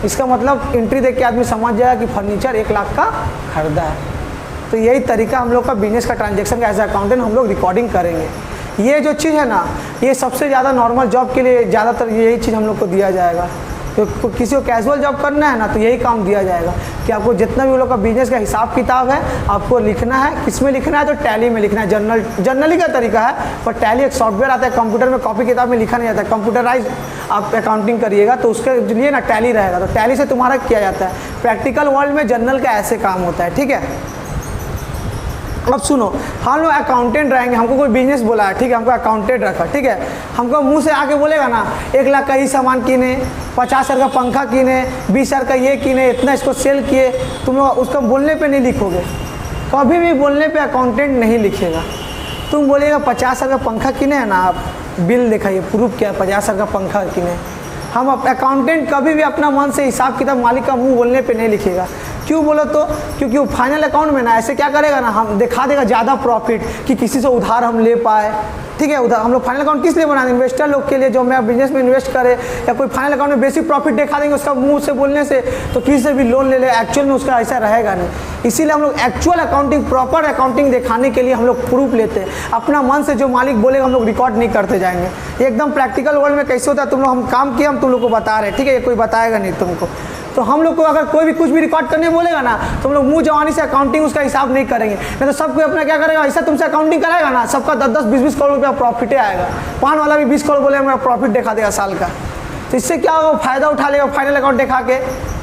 इसका मतलब एंट्री देख के आदमी समझ जाएगा कि फर्नीचर 1 लाख का खरीदा है। तो यही तरीका हम लोग का बिजनेस का ट्रांजेक्शन का एज अकाउंटेंट हम लोग रिकॉर्डिंग करेंगे। ये जो चीज़ है ना, ये सबसे ज़्यादा नॉर्मल जॉब के लिए ज़्यादातर यही चीज़ हम लोग को दिया जाएगा। तो किसी को कैजुअल जॉब करना है ना, तो यही काम दिया जाएगा कि आपको जितना भी वो लोग का बिजनेस का हिसाब किताब है आपको लिखना है। किस में लिखना है? तो टैली में लिखना है। जर्नली का तरीका है, पर टैली एक सॉफ्टवेयर आता है, कंप्यूटर में कॉपी किताब में लिखा नहीं जाता है। कंप्यूटराइज आप अकाउंटिंग करिएगा तो उसके लिए ना टैली रहेगा, तो टैली से तुम्हारा किया जाता है। प्रैक्टिकल वर्ल्ड में जर्नल का ऐसे काम होता है, ठीक है। अब सुनो, हम लोग अकाउंटेंट रहेंगे, हमको कोई बिजनेस बोला है, ठीक है, हमको अकाउंटेंट रखा, ठीक है। हमको मुंह से आके बोलेगा ना 1 लाख का ही सामान किने, 50 हज़ार का पंखा किने, 20 हज़ार का ये किने, इतना इसको सेल किए, तुम लोग उसका बोलने पे नहीं लिखोगे, कभी भी बोलने पे अकाउंटेंट नहीं लिखेगा। तुम बोलेगा 50 हज़ार का पंखा किने है ना, आप बिल दिखाइए, प्रूफ क्या है 50 हज़ार का पंखा किने। हम अकाउंटेंट कभी भी अपना मन से हिसाब किताब मालिक का मुंह बोलने पे नहीं लिखेगा। क्यों बोलो तो? क्योंकि वो फाइनल अकाउंट में ना ऐसे क्या करेगा ना, हम दिखा देगा ज़्यादा प्रॉफिट कि किसी से उधार हम ले पाए, ठीक है। उधर हम लोग फाइनल अकाउंट किस लिए बनाएंगे, इन्वेस्टर लोग के लिए, जो मैं बिजनेस में इन्वेस्ट करे या कोई फाइनल अकाउंट में बेसिक प्रॉफिट दिखा देंगे उसका मुंह से बोलने से, तो किसी से भी लोन ले ले, एक्चुअल में उसका ऐसा रहेगा नहीं। इसीलिए हम लोग एक्चुअल अकाउंटिंग, प्रॉपर अकाउंटिंग दिखाने के लिए हम लोग प्रूफ लेते हैं। अपना मन से जो मालिक बोलेगा हम लोग रिकॉर्ड नहीं करते जाएंगे। एकदम प्रैक्टिकल वर्ल्ड में कैसे होता है, तुम लोग हम काम किए, हम तुम लोग को बता रहे हैं, ठीक है, ये कोई बताएगा नहीं तुमको। तो हम लोग को अगर कोई भी कुछ भी रिकॉर्ड करने बोलेगा ना, तो हम लोग मुंह जवानी से अकाउंटिंग उसका हिसाब नहीं करेंगे। नहीं तो सब कोई अपना क्या करेगा, ऐसा तुमसे अकाउंटिंग कराएगा ना, सबका 10-10, 20-20 करोड़ रुपया प्रॉफिट आएगा। पान वाला भी 20 करोड़ बोले मेरा प्रॉफिट दिखा देगा साल का, तो इससे क्या होगा, फ़ायदा उठा लेगा, फाइनल अकाउंट दिखा के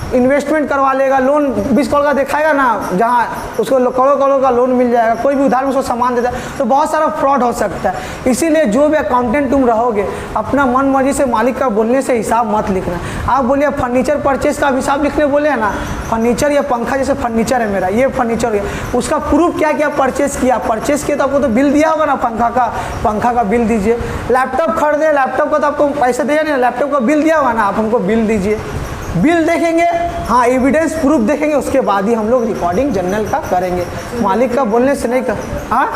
इन्वेस्टमेंट करवा लेगा। लोन 20 करोड़ का दिखाएगा ना, जहाँ उसको करोड़ करोड़ का लोन मिल जाएगा। कोई भी उधार में उसको सामान देता है, तो बहुत सारा फ्रॉड हो सकता है। इसीलिए जो भी अकाउंटेंट तुम रहोगे, अपना मन मर्जी से मालिक का बोलने से हिसाब मत लिखना। आप बोलिए फर्नीचर परचेज का हिसाब लिखने बोले हैं ना, फर्नीचर या पंखा, जैसे फर्नीचर है मेरा, ये फर्नीचर है, उसका प्रूफ क्या क्या परचेज किया तो आपको तो बिल दिया होगा ना, पंखा का बिल दीजिए। लैपटॉप खरीदे, लैपटॉप का तो आपको पैसे दिया नहीं, लैपटॉप का बिल दिया होगा ना, आप हमको बिल दीजिए। बिल देखेंगे, हाँ, एविडेंस प्रूफ देखेंगे, उसके बाद ही हम लोग रिकॉर्डिंग जनरल का करेंगे। मालिक का बोलने से नहीं कर, हाँ,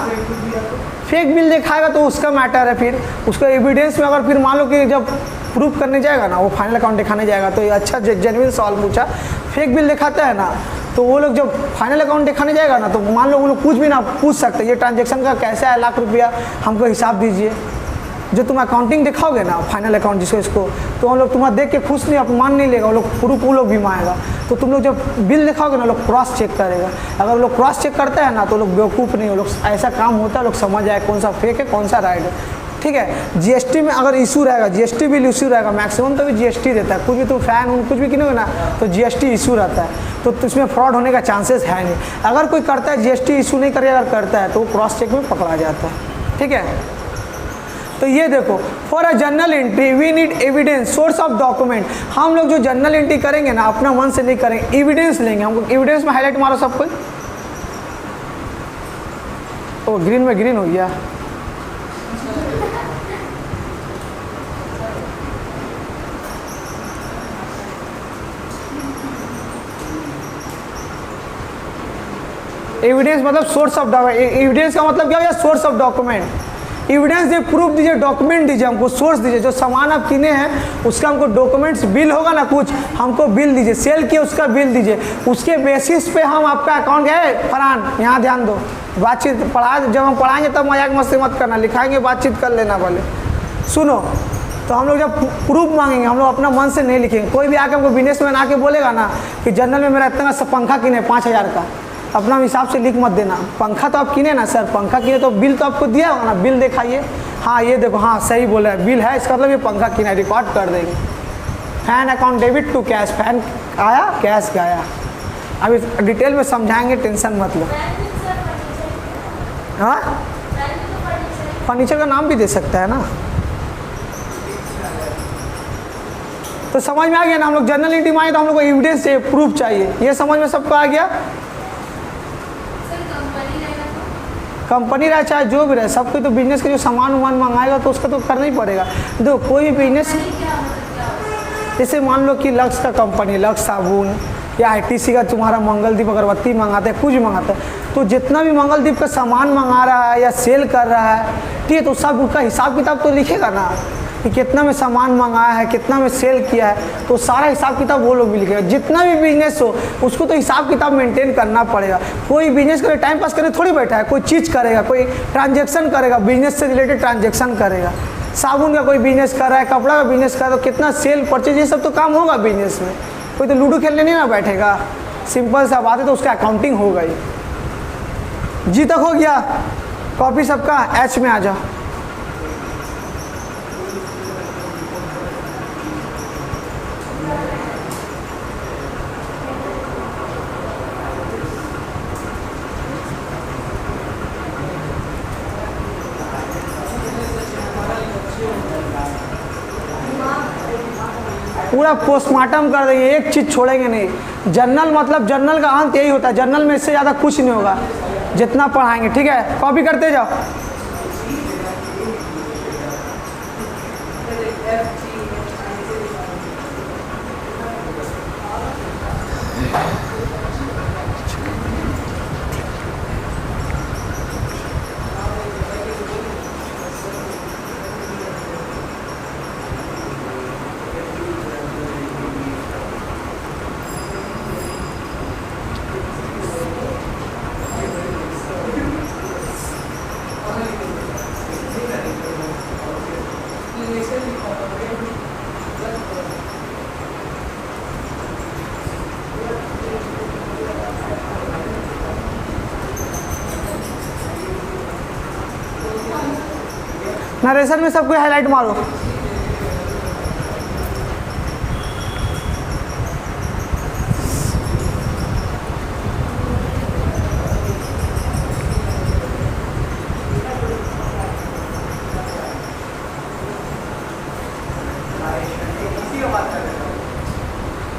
फेक बिल दिखाएगा तो उसका मैटर है। फिर उसको एविडेंस में अगर फिर मान लो कि जब प्रूफ करने जाएगा ना, वो फाइनल अकाउंट दिखाने जाएगा, तो ये अच्छा जेन्युइन सवाल पूछा। फेक बिल दिखाता है ना, तो वो लोग जब फाइनल अकाउंट दिखाने जाएगा ना, तो मान लो वो लोग कुछ भी ना पूछ सकते, ये ट्रांजेक्शन का कैसा है, लाख रुपया हमको हिसाब दीजिए। जो तुम अकाउंटिंग दिखाओगे ना, फाइनल अकाउंट जिसको, इसको, तो हम लोग तुम्हारा देख के खुश नहीं, अपमान नहीं लेगा, वो लोग प्रूफ वो लोग भी मांगेगा। तो तुम लोग जब बिल दिखाओगे ना, लोग क्रॉस चेक करेगा। अगर लोग क्रॉस चेक करते हैं ना, तो लोग बेवकूफ़ नहीं, वो लोग ऐसा काम होता है, लोग समझ आए कौन सा फेक है कौन सा राइट है, ठीक है। जीएसटी में अगर इशू रहेगा, जीएसटी बिल इशू रहेगा, मैक्सिमम तो भी जीएसटी देता है। कुछ भी तुम फैन उन कुछ भी किनोगे ना, तो जीएसटी इशू रहता है, तो इसमें फ्रॉड होने का चांसेस है नहीं। अगर कोई करता है जीएसटी इशू नहीं करेगा, अगर करता है तो वो क्रॉस चेक में पकड़ा जाता है, ठीक है। तो ये देखो, for a journal entry we need evidence, source of document. हम लोग जो जर्नल एंट्री करेंगे ना, अपना मन से नहीं करेंगे, एविडेंस लेंगे। हमको एविडेंस में हाईलाइट मारो सब कोई। ओ ग्रीन में ग्रीन हो गया। एविडेंस मतलब सोर्स ऑफ डॉक्यूमेंट। एविडेंस का मतलब क्या हो गया, source of document. Evidence they, proof दीजिए, डॉक्यूमेंट दीजिए, हमको सोर्स दीजिए। जो सामान आप किने हैं उसका हमको डॉक्यूमेंट्स, बिल होगा ना कुछ, हमको बिल दीजिए। सेल किए उसका बिल दीजिए, उसके बेसिस पे हम आपका अकाउंट है फलान, यहाँ ध्यान दो, बातचीत पढ़ा, जब हम पढ़ाएंगे तब मजाक मस्ती मत करना, लिखाएंगे बातचीत कर लेना बोले। सुनो, तो हम लोग जब प्रूफ मांगेंगे, हम लोग अपना मन से नहीं लिखेंगे। कोई भी आके हमको बिजनेसमैन आके बोलेगा ना कि जनरल में मेरा इतना सा पंखा किने 5000 का, अपना हिसाब से लिख मत देना। पंखा तो आप किने ना सर, पंखा किने तो बिल तो आपको दिया होगा ना, बिल दिखाइए, हाँ ये देखो, हाँ सही बोला है, बिल है, इसका मतलब ये पंखा किना है, रिकॉर्ड कर देंगे। Fan account debit to cash, fan आया कैश गया। अभी डिटेल में समझाएंगे, टेंशन मत लो। हाँ, फर्नीचर का नाम भी दे सकता है ना। तो समझ में आ गया ना, हम लोग जर्नल एंट्री मांगे तो हम लोग को एविडेंस चाहिए, प्रूफ चाहिए। ये समझ में सबको आ गया। कंपनी रहे चाहे जो भी रहे, सब कोई तो बिजनेस के जो सामान वामान मंगाएगा तो उसका तो करना ही पड़ेगा। देखो कोई भी बिजनेस, जैसे मान लो कि लक्स का कंपनी, लक्स साबुन या आईटीसी का तुम्हारा मंगलदीप अगरबत्ती मंगाते हैं, कुछ भी मंगाता है, तो जितना भी मंगलदीप का सामान मंगा रहा है या सेल कर रहा है, ठीक है, तो सब उसका हिसाब किताब तो लिखेगा ना कि कितना में सामान मंगाया है, कितना में सेल किया है, तो सारा हिसाब किताब वो लोग भी लिखेगा। जितना भी बिजनेस हो उसको तो हिसाब किताब मेंटेन करना पड़ेगा। कोई बिजनेस करे टाइम पास करने थोड़ी बैठा है, कोई चीज़ करेगा, कोई ट्रांजेक्शन करेगा, बिजनेस से रिलेटेड ट्रांजेक्शन करेगा। साबुन का कोई बिजनेस कर रहा है, कपड़ा का बिजनेस कर रहा है, तो कितना सेल परचेज, ये सब तो काम होगा बिजनेस में। कोई तो लूडो खेलने नहीं ना बैठेगा, सिंपल सा बात है, तो उसका अकाउंटिंग हो गई। जी तक हो गया, कॉपी सबका एच में आ जाओ। पूरा पोस्टमार्टम कर देंगे, एक चीज़ छोड़ेंगे नहीं। जर्नल मतलब जर्नल का अंत यही होता है, जर्नल में इससे ज़्यादा कुछ नहीं होगा जितना पढ़ाएंगे, ठीक है। कॉपी करते जाओ। नरेशन में सबको हाईलाइट मारो।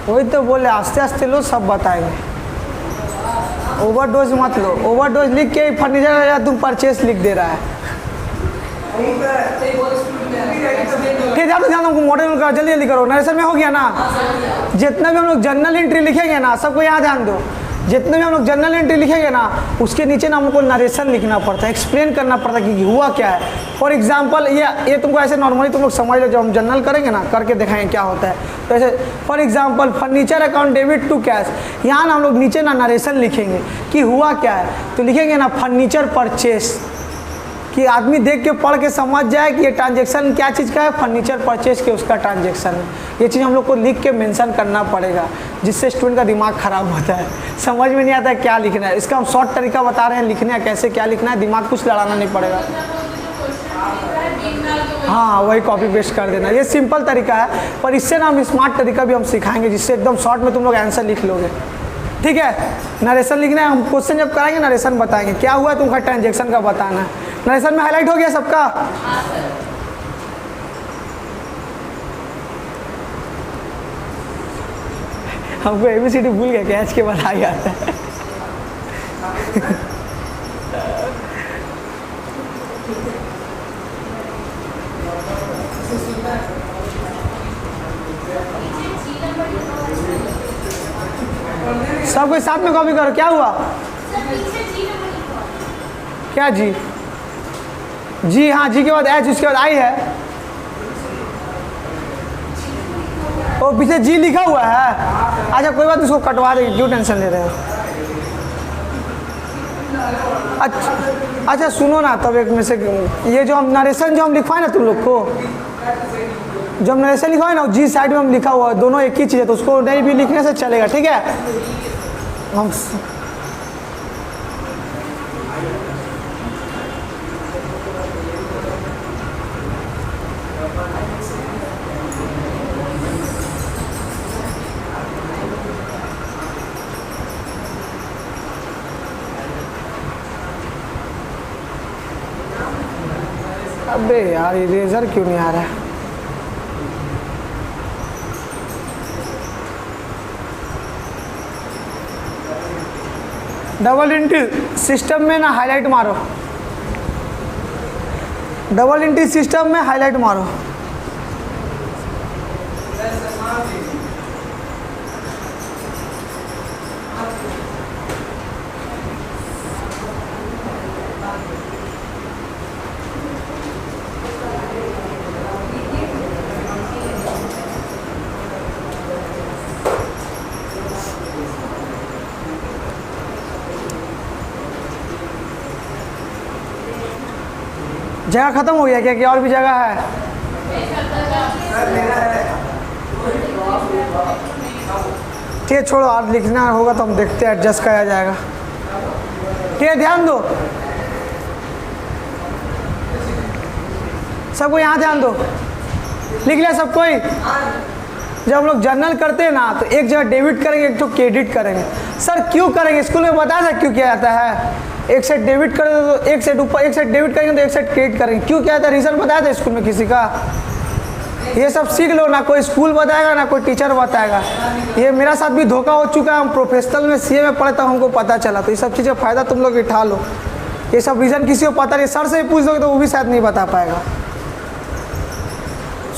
वही तो बोले आस्ते आस्ते लो, सब बताएंगे। ओवरडोज मत लो। ओवरडोज लिख के फर्नीचर या तुम परचेस लिख दे रहा है। ठीक है, ध्यान दो, मॉडल का जल्दी जल्दी करो। नरेशन में हो गया ना? जितना भी हम लोग जनरल एंट्री लिखेंगे ना, सबको यहाँ ध्यान दो, जितने भी हम लोग जनरल एंट्री लिखेंगे ना, उसके नीचे ना हमको नरेशन लिखना पड़ता है, एक्सप्लेन करना पड़ता है कि हुआ क्या है। फॉर एग्जांपल ये तुमको ऐसे नॉर्मली तुम लोग समझ लो, जब हम जनरल करेंगे ना, करके दिखाएंगे क्या होता है। तो ऐसे for example furniture account debit to cash, यहाँ ना हम लोग नीचे ना नरेशन लिखेंगे कि हुआ क्या है। तो लिखेंगे ना फर्नीचर परचेस, कि आदमी देख के पढ़ के समझ जाए कि ये ट्रांजेक्शन क्या चीज़ का है, फर्नीचर परचेस के उसका ट्रांजेक्शन है। ये चीज़ हम लोग को लिख के मेंशन करना पड़ेगा, जिससे स्टूडेंट का दिमाग खराब होता है, समझ में नहीं आता है क्या लिखना है। इसका हम शॉर्ट तरीका बता रहे हैं लिखने का, कैसे क्या लिखना है, दिमाग कुछ लड़ाना नहीं पड़ेगा। हाँ, वही कॉपी पेस्ट कर देना, ये सिंपल तरीका है। पर इससे ना हम स्मार्ट तरीका भी हम सिखाएंगे, जिससे एकदम शॉर्ट में तुम लोग आंसर लिख लोगे। ठीक है, नरेशन लिखना है। हम क्वेश्चन जब कराएंगे नरेशन बताएंगे क्या हुआ, तुमका ट्रांजेक्शन का बताना है। नरेशन में हाईलाइट हो गया सबका? हमको ABCD भूल गए, कैच के बाद आ जाता है। सब कोई साथ में कॉपी करो। क्या हुआ? क्या जी? जी हाँ, जी के बाद एच, उसके बाद आई है। ओ पीछे जी लिखा हुआ है। अच्छा कोई बात, उसको कटवा देंगे, क्यों टेंशन ले रहे हो। अच्छा सुनो ना, तब एक में से ये जो हम नरेशन जो हम लिखवाए ना तुम लोग को, जो हम नरेशन लिखवाए ना, जी साइड में हम लिखा हुआ है, दोनों एक ही चीज़ है, तो उसको नहीं भी लिखने से चलेगा। ठीक है, हम अबे यार इरेजर क्यों नहीं आ रहा है। डबल एंट्री सिस्टम में ना हाईलाइट मारो, डबल एंट्री सिस्टम में हाईलाइट मारो। जगह खत्म हो गया क्या, क्या और भी जगह है? ठीक है छोड़ो, आज लिखना होगा तो हम देखते हैं, एडजस्ट किया जाएगा। ठीक है, ध्यान दो सबको, यहाँ ध्यान दो। लिख लिया सब कोई? जब हम लोग जर्नल करते हैं ना, तो एक जगह डेबिट करेंगे, एक तो क्रेडिट करेंगे। सर क्यों करेंगे? स्कूल में बताया था क्यों किया जाता है। एक साइड डेबिट करेंगे तो एक साइड ऊपर, एक साइड डेबिट करेंगे तो एक साइड क्रेडिट करेंगे। क्यों किया था? रीज़न बताया था स्कूल में किसी का? ये सब सीख लो ना, कोई स्कूल बताएगा ना कोई टीचर बताएगा। ये मेरा साथ भी धोखा हो चुका है। हम प्रोफेशनल में CA में पढ़े तब हमको पता चला। तो ये सब चीज़ें फ़ायदा तुम लोग उठा लो। ये सब रीज़न किसी को पता नहीं, सर से ही पूछ दोगे तो वो भी शायद नहीं बता पाएगा।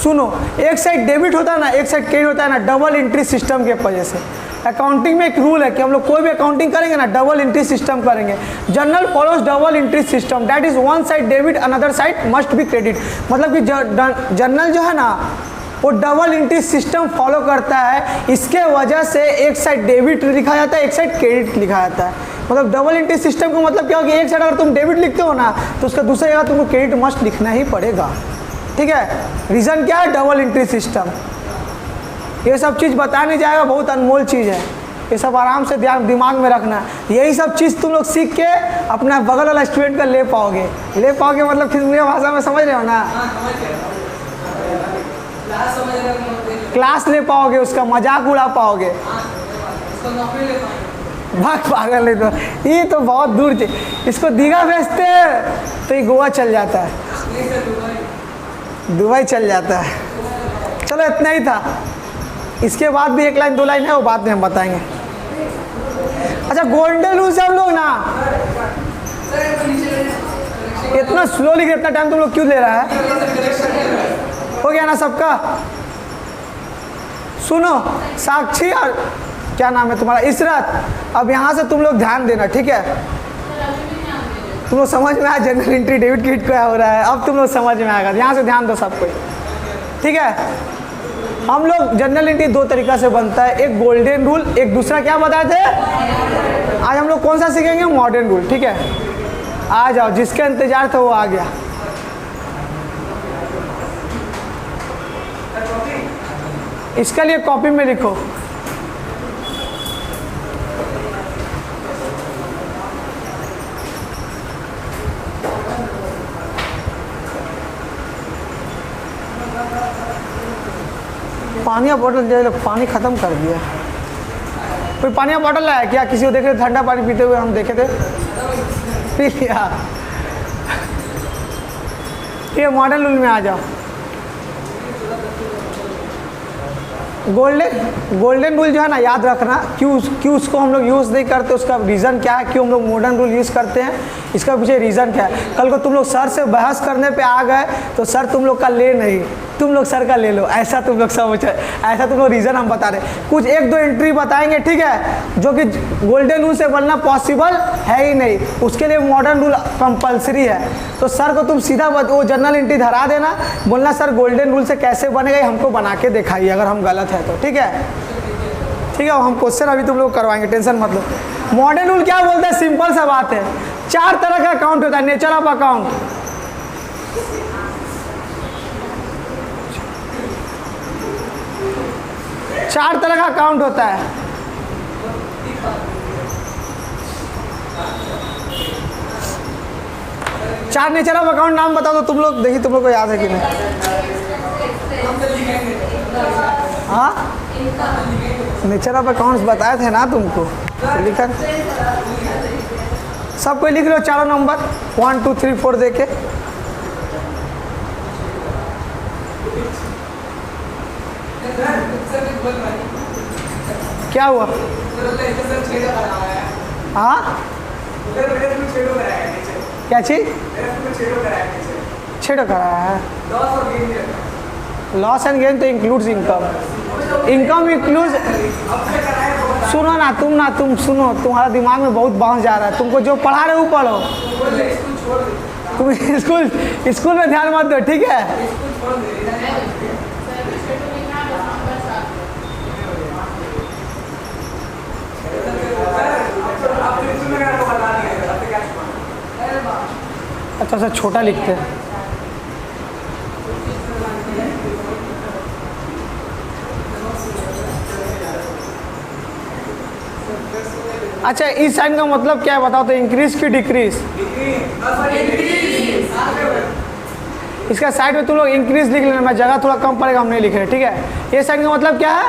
सुनो, एक साइड डेबिट होता है ना, एक साइड क्रेडिट होता है ना, डबल एंट्री सिस्टम के वजह से। अकाउंटिंग में एक रूल है कि हम लोग कोई भी अकाउंटिंग करेंगे ना, डबल एंट्री सिस्टम करेंगे। Journal follows double entry system, that is one side debit another side must be credit. मतलब कि जर्नल जो है ना, वो डबल एंट्री सिस्टम फॉलो करता है। इसके वजह से एक साइड डेबिट लिखा जाता है, एक साइड क्रेडिट लिखा जाता है। मतलब डबल एंट्री सिस्टम का मतलब क्या हो कि एक साइड अगर तुम डेबिट लिखते हो ना, तो उसका दूसरी जगह तुमको क्रेडिट मस्ट लिखना ही पड़ेगा। ठीक है, रीज़न क्या है? Double entry system. ये सब चीज़ बताने जाएगा, बहुत अनमोल चीज़ है। ये सब आराम से दिमाग में रखना। यही सब चीज़ तुम लोग सीख के अपना बगल वाला स्टूडेंट का ले पाओगे मतलब खिलमुखिया भाषा में समझ रहे हो ना। क्लास ले पाओगे, उसका मजाक उड़ा पाओगे। भाग पागल नहीं तो ये तो बहुत दूर थे, इसको दीघा भेजते तो ये गोवा चल जाता है, दुबई चल जाता है। चलो इतना ही था, इसके बाद भी 1 लाइन 2 लाइन है, वो बाद में हम बताएंगे। अच्छा गोल्डन रूल से हम लोग ना इतना स्लोली, इतना टाइम तुम लोग क्यों ले रहा है? हो गया ना सबका? सुनो साक्षी और क्या नाम है तुम्हारा, इशरत, अब यहाँ से तुम लोग ध्यान देना, ठीक है? तुम लोग समझ में आया जनरल एंट्री डेबिट क्रेडिट क्या हो रहा है, अब तुम लोग समझ में आएगा। यहाँ से ध्यान दो सब कोई, ठीक है? हम लोग जनरल एंट्री 2 तरीका से बनता है, एक गोल्डन रूल, एक दूसरा क्या बताए थे? आज हम लोग कौन सा सीखेंगे? मॉडर्न रूल, ठीक है? आ जाओ, जिसका इंतजार था वो आ गया। इसके लिए कॉपी में लिखो। पानी का बोतल जो लोग पानी ख़त्म कर दिया। कोई पानी का बोतल लाया क्या? किसी को देखे ठंडा पानी पीते हुए हम देखे थे, पी लिया। ये मॉडर्न रूल में आ जाओ। गोल्डन रूल जो है ना, याद रखना। क्यों उसको हम लोग यूज़ नहीं करते, उसका रीज़न क्या है? क्यों हम लोग मॉडर्न रूल यूज़ करते हैं, इसका पीछे रीज़न क्या है? कल को तुम लोग सर से बहस करने पे आ गए तो सर तुम लोग का ले नहीं, तुम लोग सर का ले लो, ऐसा तुम लोग समझ, ऐसा तुम लोग रीज़न हम बता रहे। कुछ 1-2 एंट्री बताएंगे, ठीक है, जो कि गोल्डन रूल से बनना पॉसिबल है ही नहीं, उसके लिए मॉडर्न रूल कंपलसरी है। तो सर को तुम सीधा वो जनरल एंट्री धरा देना, बोलना सर गोल्डन रूल से कैसे बनेगा, हमको बना के दिखाइए अगर हम गलत है तो, ठीक है? ठीक है, हम क्वेश्चन अभी तुम लोग करवाएंगे, टेंशन मत लो। मॉडर्न रूल क्या बोलते हैं? सिंपल सा बात है, 4 तरह का अकाउंट होता है, नेचर ऑफ अकाउंट। 4 तरह का अकाउंट होता है। चार नेचर ऑफ अकाउंट नाम बता दो तुम लोग, देखिए तुम लोग को याद है कि नहीं? हाँ, नेचर ऑफ अकाउंट्स बताए थे ना तुमको, तो लिखा सब कोई लिख लो, चारों नंबर 1 2 3 4 दे के। क्या हुआ? हाँ, क्या चीज? छेड़ो कराया है। लॉस एंड गेन तो इंक्लूड्स इनकम, इनकम इंक्लूड्स। सुनो ना तुम सुनो, तुम्हारा दिमाग में बहुत बाउंस जा रहा है, तुमको जो पढ़ा रहे वो पढ़ो। तुम स्कूल में ध्यान मत दो, ठीक है? अच्छा सा छोटा लिखते हैं। अच्छा, इस साइन का मतलब क्या है बताओ तो? इंक्रीज की डिक्रीज? इसका साइड में तुम लोग इंक्रीज लिख लेना, मैं जगह थोड़ा कम पड़ेगा, हम नहीं लिख रहे, ठीक है? ये साइन का मतलब क्या है?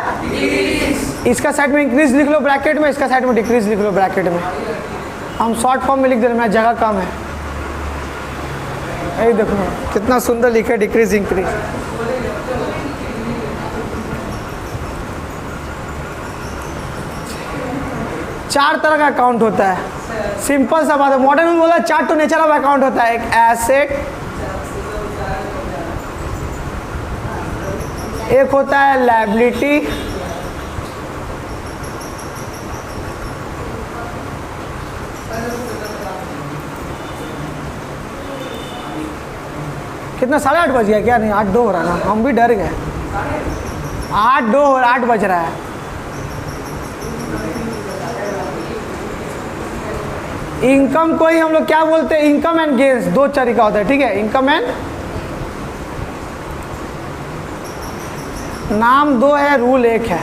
इसका साइड में इंक्रीज लिख लो ब्रैकेट में, इसका साइड में डिक्रीज लिख लो ब्रैकेट में। हम शॉर्ट फॉर्म में लिख दे रहे, मैं जगह कम है। यही देखो कितना सुंदर लिखे, डिक्रीज इंक्रीज। चार तरह का अकाउंट होता है, सिंपल सा बात है। मॉडर्न में बोला 4 तो नेचर ऑफ अकाउंट होता है। एक एसेट, एक होता है लायबिलिटी, कितना 8:30 बज गया क्या? नहीं 8:02 हो रहा ना, हम भी डर गए। 8 बज रहा है। इनकम को ही हम लोग क्या बोलते हैं? इनकम एंड गेन्स, 2 तरीका होता है, ठीक है? इनकम एंड, नाम 2 है, रूल 1 है।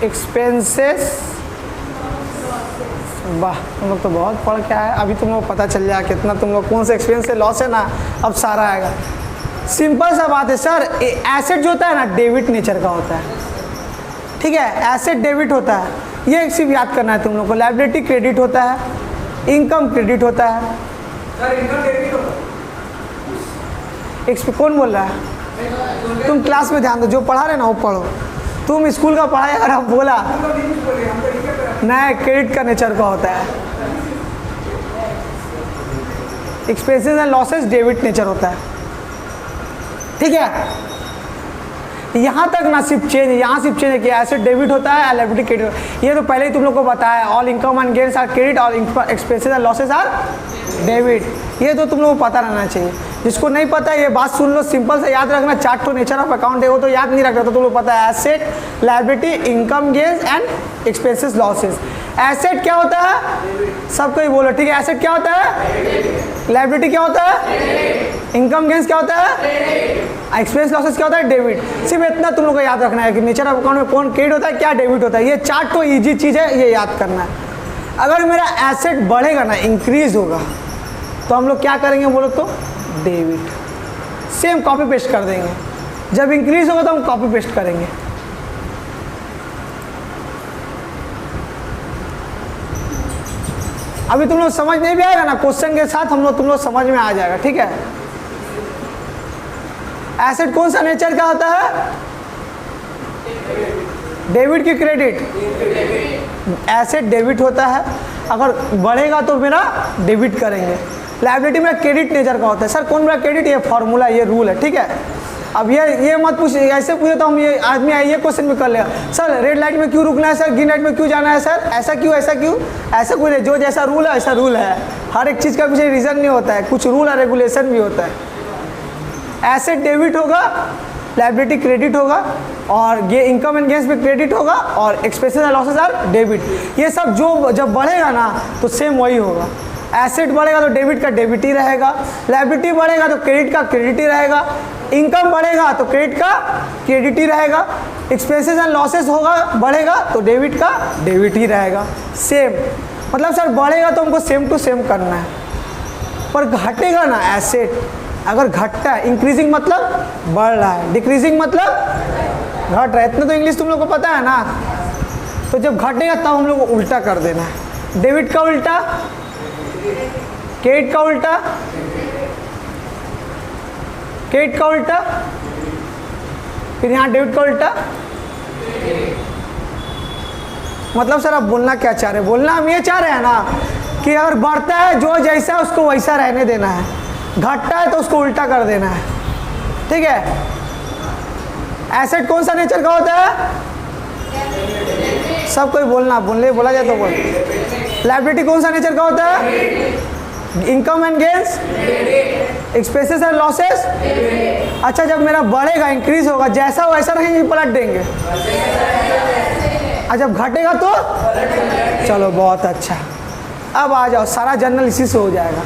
एक्सपेंसेस, वाह तुम लोग तो बहुत पढ़ के आए, अभी तुम लोग पता चल जाए कितना तुम लोग कौन से एक्सपेंस से लॉस है ना, अब सारा आएगा। सिंपल सा बात है सर, एसेट जो होता है ना डेबिट नेचर का होता है, ठीक है, एसेट डेबिट होता है, ये एक सिर्फ याद करना है तुम लोग को। लायबिलिटी क्रेडिट होता है, इनकम क्रेडिट होता है। सर इनकम डेबिट होता है। कौन बोल रहा है? तुम क्लास में ध्यान दो, जो पढ़ा रहे ना वो पढ़ो। तुम स्कूल का पढ़ाई अगर आप बोला नहीं, क्रेडिट का नेचर का होता है। Expenses and losses debit nature होता है, ठीक है। यहाँ तक ना सिर्फ चेंज, यहाँ सिर्फ चेंज है कि एसेट डेबिट होता है, लायबिलिटी क्रेडिट। ये तो पहले ही तुम लोग को बताया, all income and gains are credit, all expenses and losses are debit. ये तो तुम लोग को पता रहना चाहिए। जिसको नहीं पता है ये बात सुन लो, सिंपल से याद रखना। Chart to nature of account है वो तो याद नहीं रख रहा, तो तुम लोग पता है asset, liability, income gains and expenses losses. Asset क्या होता है? सबको ही बोलो, ठीक है। एसेट क्या होता है? लायबिलिटी क्या होता है? इनकम गेन्स क्या होता है? एक्सपेंस लॉसेस क्या होता है? डेबिट। सिर्फ इतना तुम लोग को याद रखना है कि नेचर ऑफ अकाउंट में कौन क्रेडिट होता है, क्या डेबिट होता है। ये चार्ट तो ईजी चीज़ है, ये याद करना है। अगर मेरा एसेट बढ़ेगा ना, इंक्रीज होगा, तो हम लोग क्या करेंगे बोलो तो? डेबिट। सेम कॉपी पेस्ट कर देंगे। जब इंक्रीज होगा तो हम कॉपी पेस्ट करेंगे। अभी तुम लोग समझ नहीं भी आएगा ना, क्वेश्चन के साथ तुम लोग समझ में आ जाएगा, ठीक है। एसेट कौन सा नेचर का होता है? डेबिट की क्रेडिट? एसेट डेबिट होता है, अगर बढ़ेगा तो मेरा डेबिट करेंगे। लायबिलिटी में क्रेडिट नेचर का होता है। सर कौन मेरा क्रेडिट? ये फॉर्मूला, ये रूल है, ठीक है। अब ये मत पूछ, ऐसे पूछे तो हम ये आदमी ये क्वेश्चन भी कर लेगा। सर रेड लाइट में क्यों रुकना है सर, ग्रीन लाइट में क्यों जाना है सर, ऐसा क्यों, ऐसा क्यों? ऐसा कोई नहीं, जो जैसा रूल है ऐसा रूल है। हर एक चीज़ का पीछे रीज़न नहीं होता है, कुछ रूल और रेगुलेशन भी होता है। एसेट डेबिट होगा, लायबिलिटी क्रेडिट होगा, और ये इनकम एंड गेन्स भी क्रेडिट होगा, और expenses and losses are debit. ये सब जो जब बढ़ेगा ना तो सेम वही होगा। एसेट बढ़ेगा तो डेबिट का डेबिट ही रहेगा, लायबिलिटी बढ़ेगा तो क्रेडिट का क्रेडिट ही रहेगा, इनकम बढ़ेगा तो क्रेडिट का क्रेडिट ही रहेगा, एक्सपेंसेस एंड लॉसेस होगा बढ़ेगा तो डेबिट का डेबिट ही रहेगा। सेम मतलब सर बढ़ेगा तो हमको सेम टू सेम करना है, पर घटेगा ना एसेट, अगर घटता है, इंक्रीजिंग मतलब बढ़ रहा है, डिक्रीजिंग मतलब घट रहा है। इतना तो इंग्लिश तुम लोग को पता है ना। तो जब घटेगा तब हम लोग को उल्टा कर देना है। डेबिट का उल्टा क्रेडिट का उल्टा, क्रेडिट का उल्टा, फिर यहाँ डेबिट का उल्टा। मतलब सर आप बोलना क्या चाह रहे हैं? बोलना हम ये चाह रहे हैं ना कि अगर बढ़ता है जो जैसा है उसको वैसा रहने देना है, घटता है तो उसको उल्टा कर देना है, ठीक है। एसेट कौन सा नेचर का होता है? सब कोई बोलना, बोला जाए तो बोल। लायबिलिटी कौन सा नेचर का होता है? Income and gains, expenses and losses. अच्छा जब मेरा बढ़ेगा, इंक्रीज होगा, जैसा वैसा रहेंगे, पलट देंगे। और जब घटेगा तो चलो बहुत अच्छा। अब आ जाओ, सारा जनरल इसी से हो जाएगा।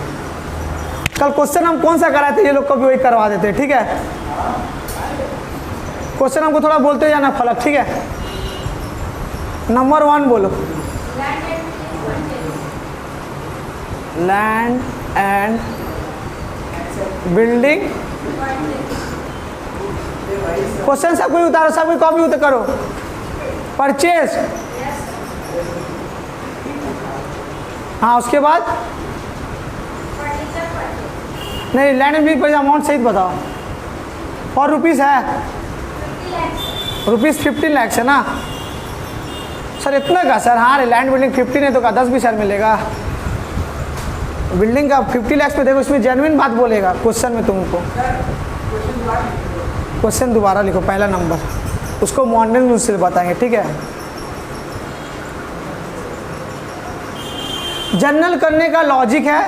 कल क्वेश्चन हम कौन सा कराए थे, ये लोग को भी वही करवा देते हैं, ठीक है। क्वेश्चन हमको थोड़ा बोलते जाना फलक, ठीक है। नंबर 1 बोलो। Land and building. क्वेश्चन सब कोई उतारो, सब कोई कॉपी उतर करो। परचेज, हाँ उसके बाद नहीं, लैंड एंड बिल्डिंग पर अमाउंट सही बताओ। और रुपीज़ है, रुपीज़ 15 लाख है ना सर? इतना का सर? हाँ लैंड बिल्डिंग 15 है तो का 10-20 हज़ार मिलेगा। बिल्डिंग का 50 लाख पे देखो, इसमें जेन्युइन बात बोलेगा क्वेश्चन में तुमको। क्वेश्चन दोबारा लिखो, पहला नंबर, उसको मॉडर्न न्यूज से बताएंगे, ठीक है। जनरल करने का लॉजिक है,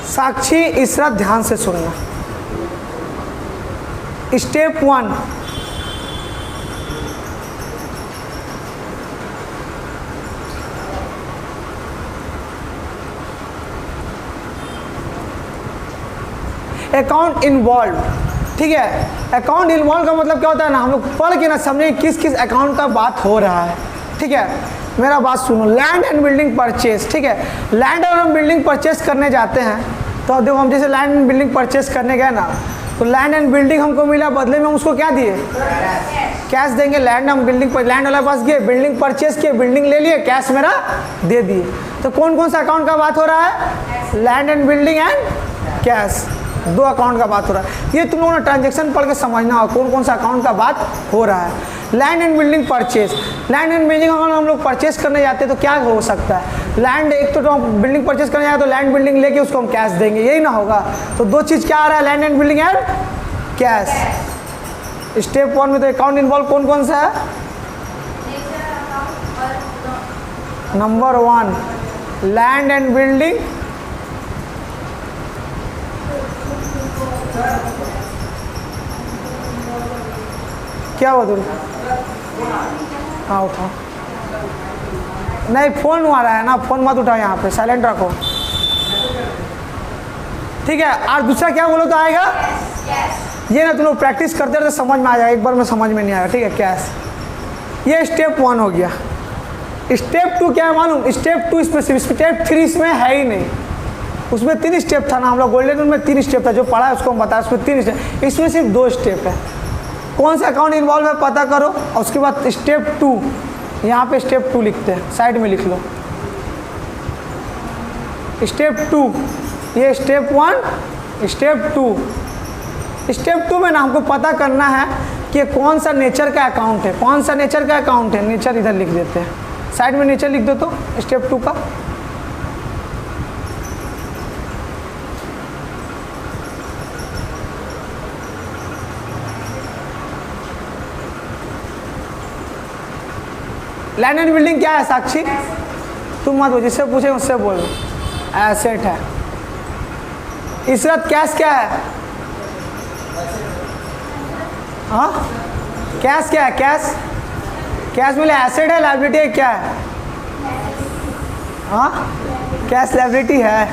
साक्षी इसरत ध्यान से सुनना। स्टेप 1, account involved ठीक है। अकाउंट इन्वॉल्व का मतलब क्या होता है ना, हम लोग पढ़ के ना समझे किस किस अकाउंट का बात हो रहा है, ठीक है। मेरा बात सुनो, लैंड एंड बिल्डिंग परचेज, ठीक है। लैंड और हम बिल्डिंग परचेज करने जाते हैं, तो अब देखो हम जैसे लैंड एंड बिल्डिंग परचेज करने गए ना, तो लैंड एंड बिल्डिंग हमको मिला, बदले में हम उसको क्या दिए, कैश देंगे। लैंड हम बिल्डिंग पर, लैंड वाला पास गए, बिल्डिंग परचेज किए, बिल्डिंग ले लिए, कैश मेरा दे दिए। तो कौन कौन सा अकाउंट का बात हो रहा है, land and building and cash, दो अकाउंट का बात हो रहा है। ये तुम लोगों ने ट्रांजेक्शन पढ़ के समझना हो कौन कौन सा अकाउंट का बात हो रहा है। Land and building purchase, land and building अगर हम लोग परचेज करने जाते हैं तो क्या हो सकता है, लैंड एक तो हम बिल्डिंग परचेज करने जाए तो लैंड बिल्डिंग लेके उसको हम कैश देंगे, यही ना होगा। तो दो चीज़ क्या आ रहा है, land and building and cash. Step 1 में तो अकाउंट इन्वॉल्व कौन कौन सा है, नंबर 1 लैंड एंड बिल्डिंग, क्या बदल, हाँ उठाओ, नहीं फ़ोन आ रहा है ना, फ़ोन मत उठाओ, यहाँ पे साइलेंट रखो, ठीक है। और दूसरा क्या बोलो तो आएगा, ये ना तुम लोग प्रैक्टिस करते रहते समझ में आ जाएगा, एक बार में समझ में नहीं आएगा, ठीक है। कैश, ये स्टेप 1 हो गया। स्टेप 2 क्या है मालूम, स्टेप 2 इसमें सिर्फ, स्टेप 3 इसमें है ही नहीं, उसमें 3 स्टेप था ना, हम लोग गोल्डन रूल में 3 स्टेप था, जो पढ़ा है उसको हम बताया, उसमें 3 स्टेप, इसमें सिर्फ 2 स्टेप है। कौन सा अकाउंट इन्वॉल्व है पता करो, और उसके बाद स्टेप 2, यहाँ पे स्टेप 2 लिखते हैं, साइड में लिख लो स्टेप 2, ये स्टेप 1 स्टेप 2। स्टेप 2 में ना हमको पता करना है कि कौन सा नेचर का अकाउंट है, कौन सा नेचर का अकाउंट है, नेचर इधर लिख देते हैं, साइड में नेचर लिख दो तो स्टेप 2 का। लैंड एंड बिल्डिंग क्या है साक्षी, तुम मत बोलो, जिससे पूछे उससे बोलो, एसेट है। इसरात कैश क्या है, हाँ कैश क्या है, कैश, कैश बोले एसेट है, लायबिलिटी है, क्या है, हाँ कैश लायबिलिटी है।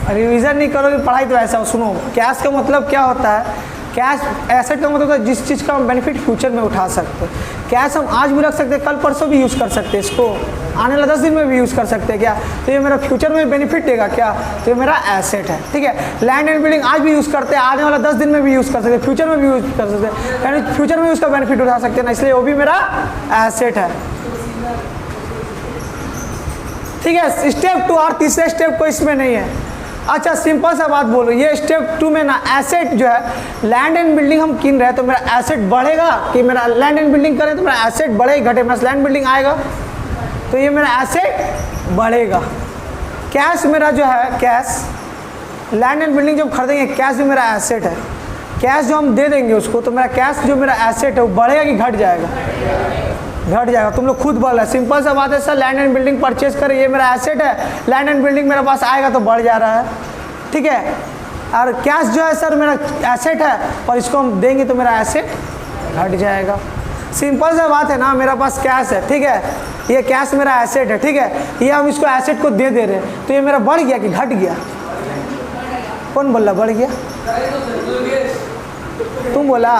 रिवीजन नहीं करोगे पढ़ाई तो ऐसा सुनो, कैश का मतलब क्या होता है, कैश एसेट का मतलब है जिस चीज़ का हम बेनिफिट फ्यूचर में उठा सकते हैं। कैश हम आज भी रख सकते हैं, कल परसों भी यूज़ कर सकते हैं, इसको आने वाले 10 दिन में भी यूज़ कर सकते हैं क्या, तो ये मेरा फ्यूचर में बेनिफिट देगा क्या, तो ये मेरा एसेट है, ठीक है। लैंड एंड बिल्डिंग आज भी यूज़ करते हैं, आने वाला 10 दिन में भी यूज़ कर सकते हैं, फ्यूचर में भी यूज़ कर सकते हैं, यानी फ्यूचर में उसका बेनिफिट उठा सकते हैं ना, इसलिए वो भी मेरा एसेट है, ठीक है। स्टेप 2 और तीसरे स्टेप को इसमें नहीं है। अच्छा सिंपल सा बात बोलो, ये स्टेप 2 में ना एसेट जो है, लैंड एंड बिल्डिंग हम किन रहे हैं तो मेरा एसेट बढ़ेगा, कि मेरा लैंड एंड बिल्डिंग करें तो मेरा एसेट बढ़ेगा घटे, मेरा लैंड बिल्डिंग आएगा तो ये मेरा एसेट बढ़ेगा। कैश मेरा जो है, कैश लैंड एंड बिल्डिंग जब खरीदेंगे, कैश भी मेरा एसेट है, कैश जो हम दे देंगे उसको तो मेरा कैश जो मेरा एसेट है वो बढ़ेगा कि घट जाएगा, घट जाएगा। तुम लोग खुद बोल रहे, सिंपल सा बात है sir, land and building purchase करें, ये मेरा एसेट है, लैंड एंड बिल्डिंग मेरे पास आएगा तो बढ़ जा रहा है, ठीक है। और कैश जो है सर मेरा एसेट है, और इसको हम देंगे तो मेरा एसेट घट जाएगा। सिंपल सा बात है ना, मेरा पास कैश है, ठीक है, ये कैश मेरा एसेट है, ठीक है, ये हम इसको एसेट को दे रहे हैं, तो ये मेरा बढ़ गया कि घट गया, कौन बोला बढ़ गया, तुम बोला,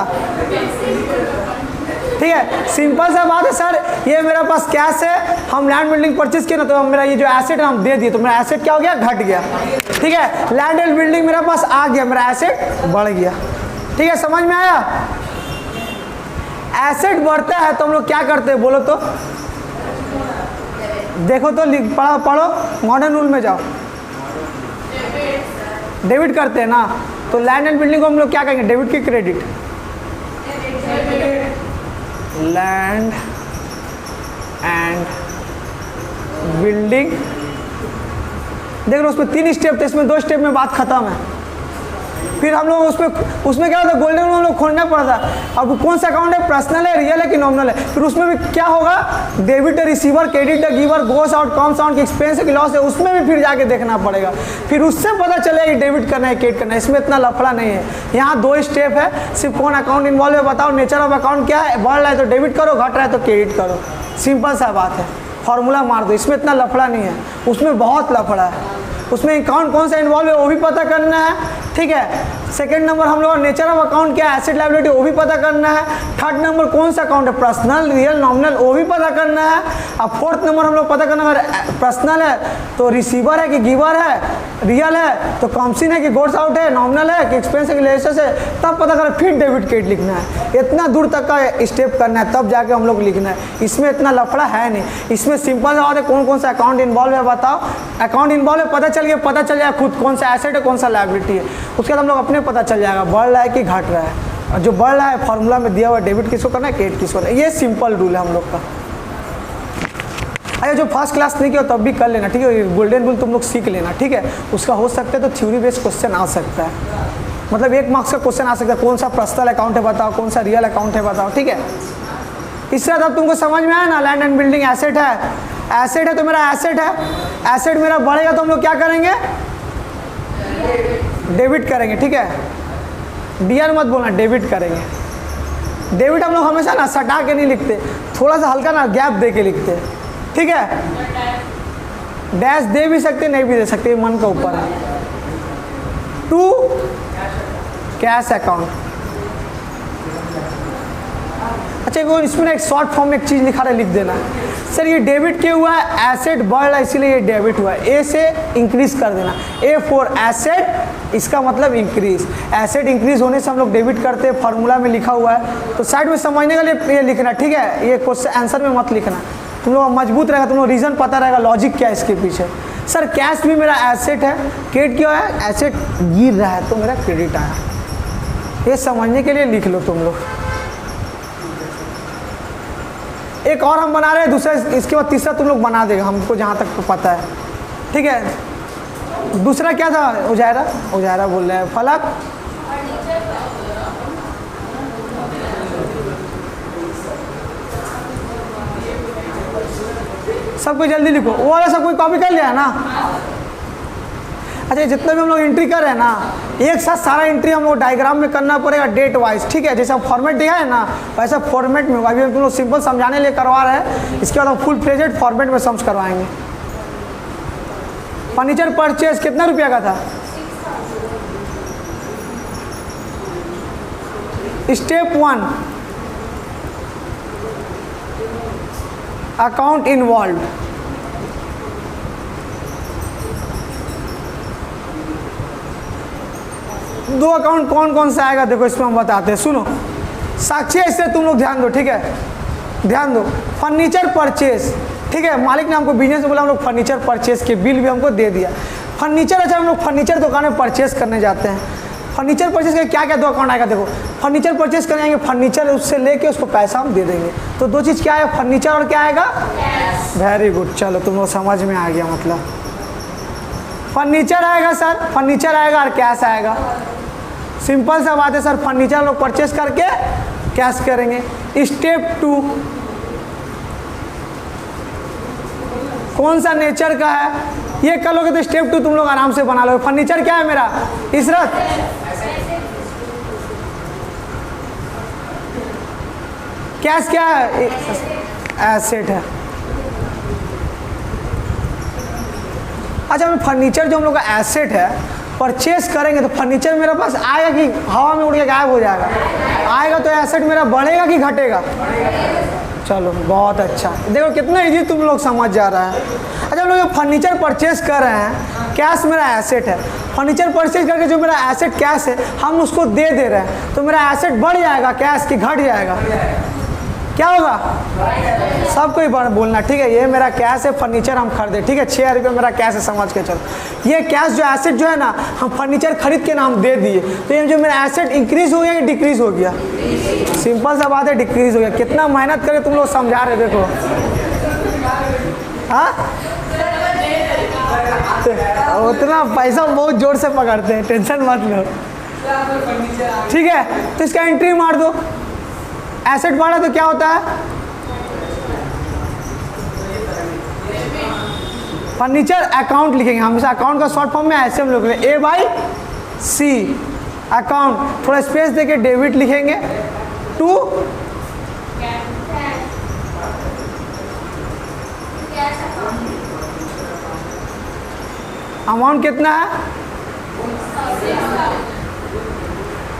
ठीक है। सिंपल सा बात है सर, ये मेरा पास कैश है, हम लैंड बिल्डिंग परचेज किए ना, तो मेरा ये जो एसेट है हम दे दिए, तो मेरा एसेट क्या हो गया, घट गया, ठीक है। लैंड एंड बिल्डिंग मेरा पास आ गया, मेरा एसेट बढ़ गया, ठीक है, समझ में आया। एसेट बढ़ता है तो हम लोग क्या करते हैं बोलो तो, देखो तो पढ़ो पढ़ो, मॉडर्न रूल में जाओ, डेबिट करते हैं ना, तो लैंड एंड बिल्डिंग को हम लोग क्या कहेंगे, डेबिट की क्रेडिट, लैंड एंड बिल्डिंग, देख लो उसमें 3 स्टेप थे, इसमें 2 स्टेप में बात खत्म है। फिर हम लोग उसमें क्या होता है, गोल्डन रूल हम लोग खोलना पड़ा था, अब कौन सा अकाउंट है, पर्सनल है, रियल है कि नॉमिनल है, फिर उसमें भी क्या होगा, debit receiver, credit giver, goes out, comes out, expense है कि लॉस है, उसमें भी फिर जाके देखना पड़ेगा, फिर उससे पता चलेगा कि डेबिट करना है क्रेडिट करना है, इसमें इतना लफड़ा नहीं है। यहाँ 2 स्टेप है, सिर्फ कौन अकाउंट इन्वॉल्व है बताओ, नेचर ऑफ अकाउंट क्या है, बढ़ रहा है तो डेबिट करो, घट रहा है तो क्रेडिट करो, सिंपल सा बात है, फॉर्मूला मार दो, इसमें इतना लफड़ा नहीं है, उसमें बहुत लफड़ा है, उसमें अकाउंट कौन सा इन्वॉल्व है वो भी पता करना है, ठीक है। सेकेंड नंबर हम लोग नेचर ऑफ अकाउंट क्या है, एसेट लायबिलिटी वो भी पता करना है। थर्ड नंबर कौन सा अकाउंट है, पर्सनल रियल नॉमिनल वो भी पता करना है। अब फोर्थ नंबर हम लोग पता करना है पर्सनल है तो रिसीवर है कि गिवर है, रियल है तो कॉम्सिन है कि गोड्स आउट है, नॉमिनल है कि एक्सपेंस है कि लेसेस है, तब पता करें फिर डेबिट क्रेडिट लिखना है। इतना दूर तक का स्टेप करना है तब जाके हम लोग लिखना है। इसमें इतना लफड़ा है नहीं, इसमें सिंपल सा बात है कौन कौन सा अकाउंट इन्वॉल्व है बताओ। अकाउंट इन्वॉल्व है पता चल जाएगा खुद कौन सा एसेट है कौन सा लायबिलिटी है, उसके बाद हम लोग अपने पता चल जाएगा बढ़ रहा है कि घट रहा है। और जो बढ़ रहा है फॉर्मूला में दिया हुआ डेबिट किसको करना है, क्रेडिट किसको करना है। ये सिंपल रूल है हम लोग का। अरे जो फर्स्ट क्लास नहीं किया तब भी कर लेना, ठीक है। गोल्डन रूल तुम लोग सीख लेना, ठीक है। उसका हो सकता है तो थ्योरी बेस्ड क्वेश्चन आ सकता है, मतलब 1 मार्क्स का क्वेश्चन आ सकता है कौन सा पर्सनल अकाउंट है बताओ, कौन सा रियल अकाउंट है बताओ, ठीक है। इससे अब तुमको समझ में आया ना, लैंड एंड बिल्डिंग एसेट है, एसेट है तो मेरा एसेट है, एसेट मेरा बढ़ेगा तो हम लोग क्या करेंगे, डेबिट करेंगे, ठीक है। डियर मत बोलना, डेबिट करेंगे। डेबिट हम लोग हमेशा ना सटा के नहीं लिखते, थोड़ा सा हल्का ना गैप दे के लिखते हैं, ठीक है। डैश दे भी सकते नहीं भी दे सकते, मन का ऊपर है। To cash account. अच्छा इसमें एक शॉर्ट फॉर्म में एक चीज़ लिखा रहा है, लिख देना सर ये डेबिट क्यों हुआ है, एसेट बढ़ रहा है इसीलिए ये डेबिट हुआ है। ए से इंक्रीज कर देना, ए फॉर एसेट, इसका मतलब इंक्रीज। एसेट इंक्रीज होने से हम लोग डेबिट करते हैं, फार्मूला में लिखा हुआ है। तो साइड में समझने के लिए ये लिखना, ठीक है। ये क्वेश्चन आंसर में मत लिखना, तुम लोग मजबूत रहेगा, तुम लोग रीज़न पता रहेगा, लॉजिक क्या है इसके पीछे। सर कैश भी मेरा एसेट है, क्रेडिट क्यों है, एसेट गिर रहा है तो मेरा क्रेडिट आया। ये समझने के लिए लिख लो तुम लोग। एक और हम बना रहे हैं, दूसरा इसके बाद तीसरा तुम लोग बना देगा, हमको जहाँ तक तो पता है, ठीक है। दूसरा क्या था, उजायरा बोल रहे हैं, फलक सब कोई जल्दी लिखो, वो वाला सब कोई कॉपी कर लिया है ना। अच्छा जितना भी हम लोग एंट्री कर रहे हैं ना, एक साथ सारा एंट्री हम लोग डायग्राम में करना पड़ेगा डेट वाइज, ठीक है। जैसे हम फॉर्मेट दिया है ना वैसा फॉर्मेट में अभी हम तुम लोग सिंपल समझाने लिए करवा रहे हैं, इसके बाद हम फुल फ्लेजेड फॉर्मेट में समझ करवाएंगे। फर्नीचर परचेज कितना रुपया का था, स्टेप 1 अकाउंट इन्वॉल्व। दो अकाउंट कौन कौन सा आएगा देखो इसमें हम बताते हैं, सुनो साक्षी इससे तुम लोग ध्यान दो, ठीक है। ध्यान दो, फर्नीचर परचेज, ठीक है। मालिक ने हमको बिजनेस में बोला, हम लोग फर्नीचर परचेज के बिल भी हमको दे दिया। फर्नीचर अच्छा हम लोग फर्नीचर दुकान में परचेज करने जाते हैं। फर्नीचर परचेज का क्या क्या दो अकाउंट आएगा देखो, फर्नीचर परचेज करने आएंगे, फर्नीचर उससे लेके उसको पैसा हम दे देंगे, तो दो चीज़ क्या है, फर्नीचर और क्या आएगा, वेरी गुड। चलो तुम लोग समझ में आ गया, मतलब फर्नीचर आएगा सर, फर्नीचर आएगा और कैश आएगा, सिंपल सा बात है सर। फर्नीचर लोग परचेज करके कैश करेंगे। स्टेप 2 कौन सा नेचर का है, ये कर लोगे तो स्टेप 2 तुम लोग आराम से बना लोगे। फर्नीचर क्या है मेरा, इशरत, कैश क्या है, एसेट है। अच्छा मैं फर्नीचर जो हम लोग का एसेट है परचेस करेंगे तो फर्नीचर मेरे पास आएगा कि हवा में उड़ के गायब हो जाएगा, आएगा तो एसेट मेरा बढ़ेगा कि घटेगा। चलो बहुत अच्छा, देखो कितना इजी तुम लोग समझ जा रहा है। अच्छा हम लोग फर्नीचर परचेस कर रहे हैं, कैश मेरा एसेट है, फर्नीचर परचेज करके जो मेरा एसेट कैश है हम उसको दे रहे हैं, तो मेरा एसेट बढ़ जाएगा कैश कि घट जाएगा, क्या होगा, सबको ही बोलना, ठीक है। ये मेरा कैश है, फर्नीचर हम खरीदे, ठीक है, 6,000 रुपये मेरा कैश है, समझ के चलो। ये कैश जो एसेट जो है ना हम फर्नीचर खरीद के नाम दे दिए, तो ये जो मेरा एसेट इंक्रीज हो गया कि डिक्रीज हो गया, सिंपल सा बात है डिक्रीज हो गया। कितना मेहनत करके तुम लोग समझा रहे देखो, हाँ तो उतना पैसा बहुत जोर से पकड़ते हैं, टेंशन मत लो, ठीक है। तो इसका एंट्री मार दो, एसेट बढ़ा तो क्या होता है, फर्नीचर अकाउंट लिखेंगे हमेशा, अकाउंट का शॉर्ट फॉर्म में ऐसे हम लोग A/C अकाउंट, थोड़ा स्पेस देके डेबिट लिखेंगे, 2 अमाउंट कितना है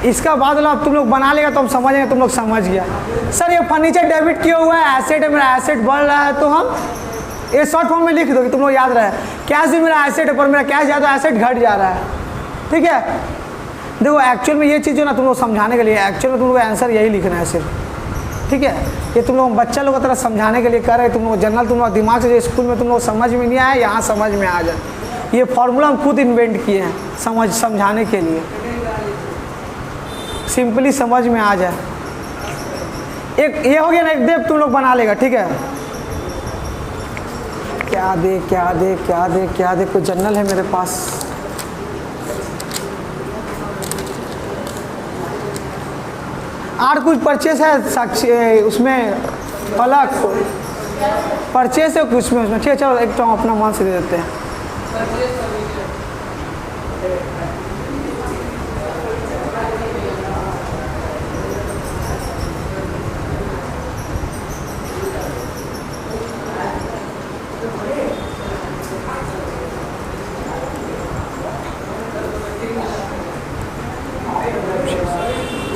इसका बाद वाला अब तुम लोग बना लेगा तो हम समझेंगे, तुम लोग समझ गया। सर ये फर्नीचर डेबिट किया हुआ है, एसेट है, मेरा एसेट बढ़ रहा है, तो हम ये शॉर्ट फॉर्म में लिख दो कि तुम लोग याद रहे। कैश भी मेरा एसेट है, पर मेरा कैश ज़्यादा एसेट घट जा रहा है, ठीक है। देखो एक्चुअल में ये चीज़ जो ना तुम लोग समझाने के लिए, एक्चुअल में तुम लोग आंसर यही लिखना है सिर्फ, ठीक है। ये तुम लोग बच्चा लोग की तरह समझाने के लिए कर रहे हैं। तुम लोग जनरल तुम लोग दिमाग से जो स्कूल में तुम लोग समझ में नहीं आया, यहाँ समझ में आ जाए। ये फॉर्मूला हम खुद इन्वेंट किए हैं समझाने के लिए, सिंपली समझ में आ जाए। एक ये हो गया ना, एक देव तुम लोग बना लेगा, ठीक है। क्या दे क्या दे क्या दे क्या दे, कोई जनरल है मेरे पास। और कुछ परचेस है साक्षी उसमें, पलक परचेस है कुछ में उसमें, ठीक है। चलो एक तो हम अपना मन से दे देते हैं।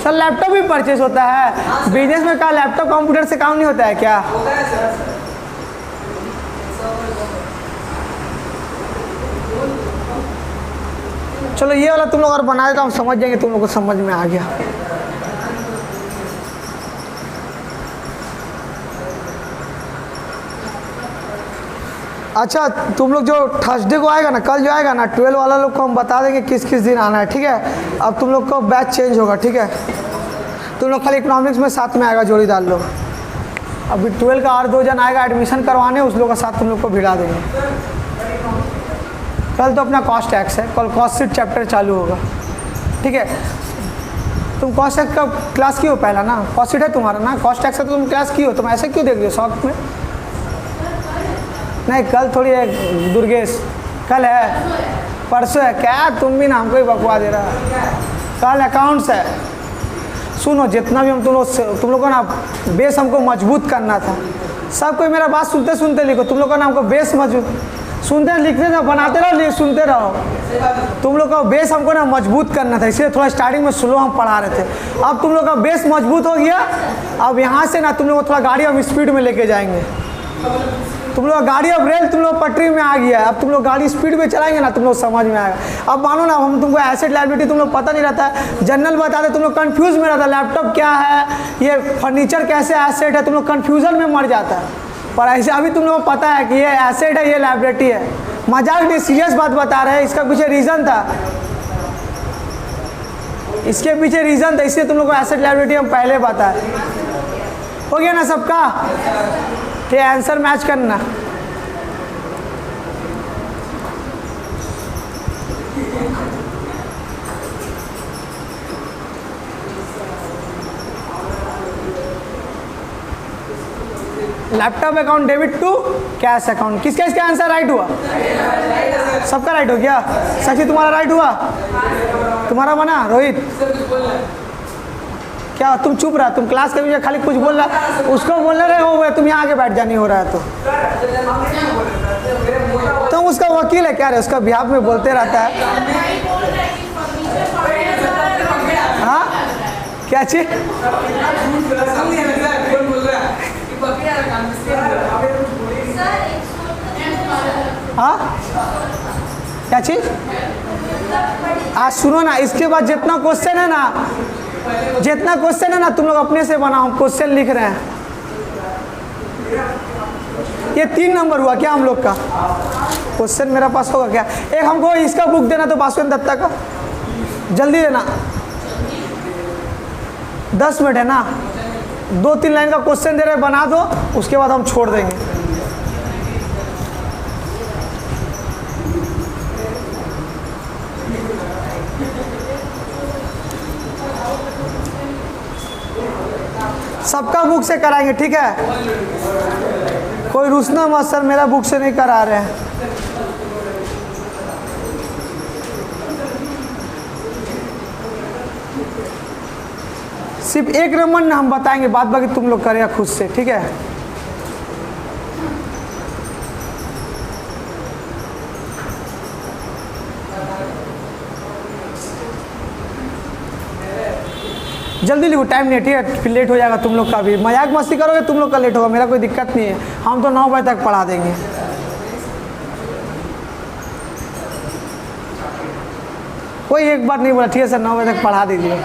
सर लैपटॉप भी परचेस होता है बिजनेस में? क्या लैपटॉप कंप्यूटर से काम नहीं होता है क्या? होता है सर। चलो ये वाला तुम लोग अगर बनाए तो हम समझ जाएंगे, तुम लोग को समझ में आ गया। अच्छा तुम लोग जो थर्सडे को आएगा ना, कल जो आएगा ना 12 वाला लोग को हम बता देंगे किस किस दिन आना है, ठीक है। अब तुम लोग को बैच चेंज होगा, ठीक है। तुम लोग खाली इकोनॉमिक्स में साथ में आएगा, जोड़ी डाल लो। अभी 12 का और 2 जन आएगा एडमिशन करवाने, उस लोग का साथ तुम लोग को भिड़ा देंगे। कल तो अपना कॉस्ट टैक्स है, कल कॉस्ट शीट चैप्टर चालू होगा, ठीक है। तुम कॉस्ट टैक्स का क्लास की हो पहला ना, कॉस्ट शीट है तुम्हारा ना, कॉस्ट टैक्स का तो तुम क्लास की हो, तुम ऐसे क्यों देख रहे हो शौक में? नहीं कल थोड़ी है दुर्गेश, कल है, परसों है, क्या तुम भी ना हमको ही बकवा दे रहा। कल अकाउंट्स है। सुनो जितना भी हम तुम लोग को ना बेस हमको मजबूत करना था। सब कोई मेरा बात सुनते सुनते लिखो, तुम लोग का ना हमको बेस मजबूत सुनते लिखते ना, बनाते रहो सुनते रहो। तुम लोग का बेस हमको ना मजबूत करना था, इसलिए थोड़ा स्टार्टिंग में स्लो हम पढ़ा रहे थे। अब तुम लोग का बेस मजबूत हो गया, अब यहाँ से ना तुम लोग थोड़ा गाड़ी हम स्पीड में लेके जाएंगे। तुम लोग गाड़ी अब रेल तुम लोग पटरी में आ गया है, अब तुम लोग गाड़ी स्पीड में चलाएंगे ना, तुम लोग समझ में आएगा। अब मानो ना हम तुमको एसेट लायबिलिटी तुम लोग पता नहीं रहता है, जनरल बताते तुम लोग कंफ्यूज में रहता है, लैपटॉप क्या है, ये फर्नीचर कैसे एसेट है, तुम लोग कन्फ्यूजन में मर जाता है। पर ऐसे अभी तुम लोग को पता है कि ये एसेट है, ये लायबिलिटी है। मजाक नहीं, सीरियस बात बता रहे हैं, इसका पीछे रीज़न था, इसके पीछे रीज़न था, इसलिए तुम लोग को एसेट लायबिलिटी हम पहले बताए। हो गया ना सबका? ठीक है, आंसर मैच करना। Laptop account debit to cash account, किसका इसका आंसर राइट हुआ? सबका राइट हो गया। साक्षी तुम्हारा राइट हुआ? तुम्हारा बना? रोहित क्या तुम चुप रहा? तुम क्लास के बीच में खाली कुछ बोल रहा, उसको बोल रहे हो, तुम यहाँ आके बैठ जानी हो रहा है तो तुम उसका वकील है क्या रे? उसका बिहाफ में बोलते रहता है। हाँ क्या चीज? हाँ क्या चीज? आज सुनो ना, इसके बाद जितना क्वेश्चन है ना तुम लोग अपने से बनाओ, क्वेश्चन लिख रहे हैं। ये 3 नंबर हुआ क्या हम लोग का? क्वेश्चन मेरा पास होगा क्या? एक हमको इसका बुक देना तो बासुदेव दत्ता का, जल्दी देना, 10 मिनट है ना। 2-3 लाइन का क्वेश्चन दे रहे, बना दो, उसके बाद हम छोड़ देंगे। सबका बुक से कराएंगे, ठीक है। कोई रुसना मत सर, मेरा बुक से नहीं करा रहे हैं। सिर्फ 1 नंबर ना हम बताएंगे, बाद बाकी तुम लोग करेगा खुद से, ठीक है। जल्दी लिखो, टाइम नहीं है, ठीक है, फिर लेट हो जाएगा तुम लोग का भी। मजाक मस्ती करोगे तुम लोग का लेट होगा, मेरा कोई दिक्कत नहीं है, हम तो 9 बजे तक पढ़ा देंगे। कोई एक बार नहीं बोला, ठीक है सर 9 बजे तक पढ़ा दीजिए।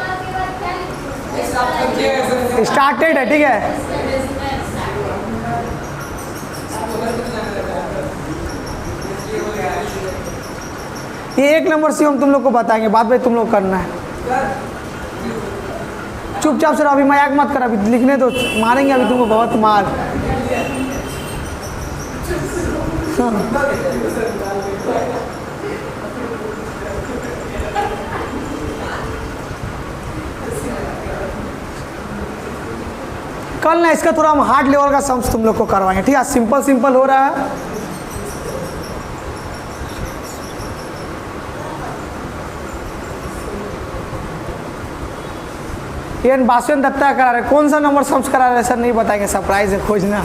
स्टार्टेड है, ठीक है। ये 1 नंबर से हम तुम लोग को बताएंगे, बाद में तुम लोग करना है। चुपचाप से अभी मजाक मत कर, अभी लिखने तो मारेंगे अभी तुमको बहुत मार। कल ना इसका थोड़ा हम हार्ड लेवल का सम्स तुम लोग को करवाएंगे, ठीक है। सिंपल सिंपल हो रहा है। ये बासवेन दत्ता करा रहे, कौन सा नंबर सम्स करा रहे सर नहीं बताएंगे, सरप्राइज है, खोजना।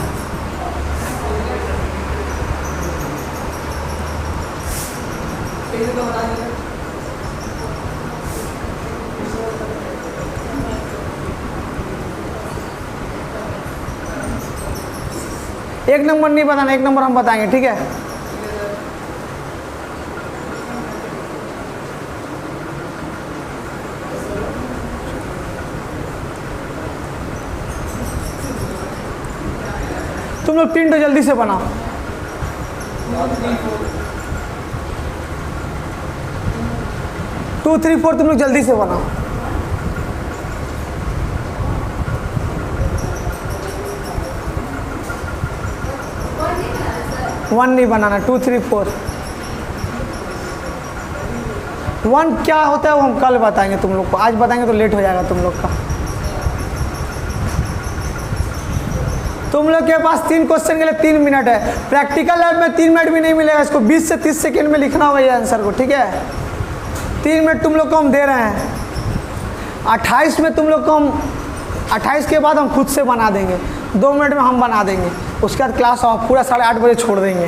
एक नंबर नहीं बताना, 1 नंबर हम बताएंगे, ठीक है। तुम लोग 3 तो जल्दी से बनाओ। 2, 3, 4 तुम लोग जल्दी से बनाओ। वन नहीं बनाना, 2, 3, 4। 1 क्या होता है वो हम कल बताएंगे तुम लोग को, आज बताएंगे तो लेट हो जाएगा तुम लोग का। तुम लोग के पास 3 क्वेश्चन के लिए 3 मिनट है। प्रैक्टिकल लैब में 3 मिनट भी नहीं मिलेगा, इसको 20 से 30 सेकेंड में लिखना होगा ये आंसर को, ठीक है। 3 मिनट तुम लोग को हम दे रहे हैं। 28 में तुम लोग को हम 28 के बाद हम खुद से बना देंगे, 2 मिनट में हम बना देंगे। उसके बाद क्लास ऑफ, पूरा 8:30 बजे छोड़ देंगे।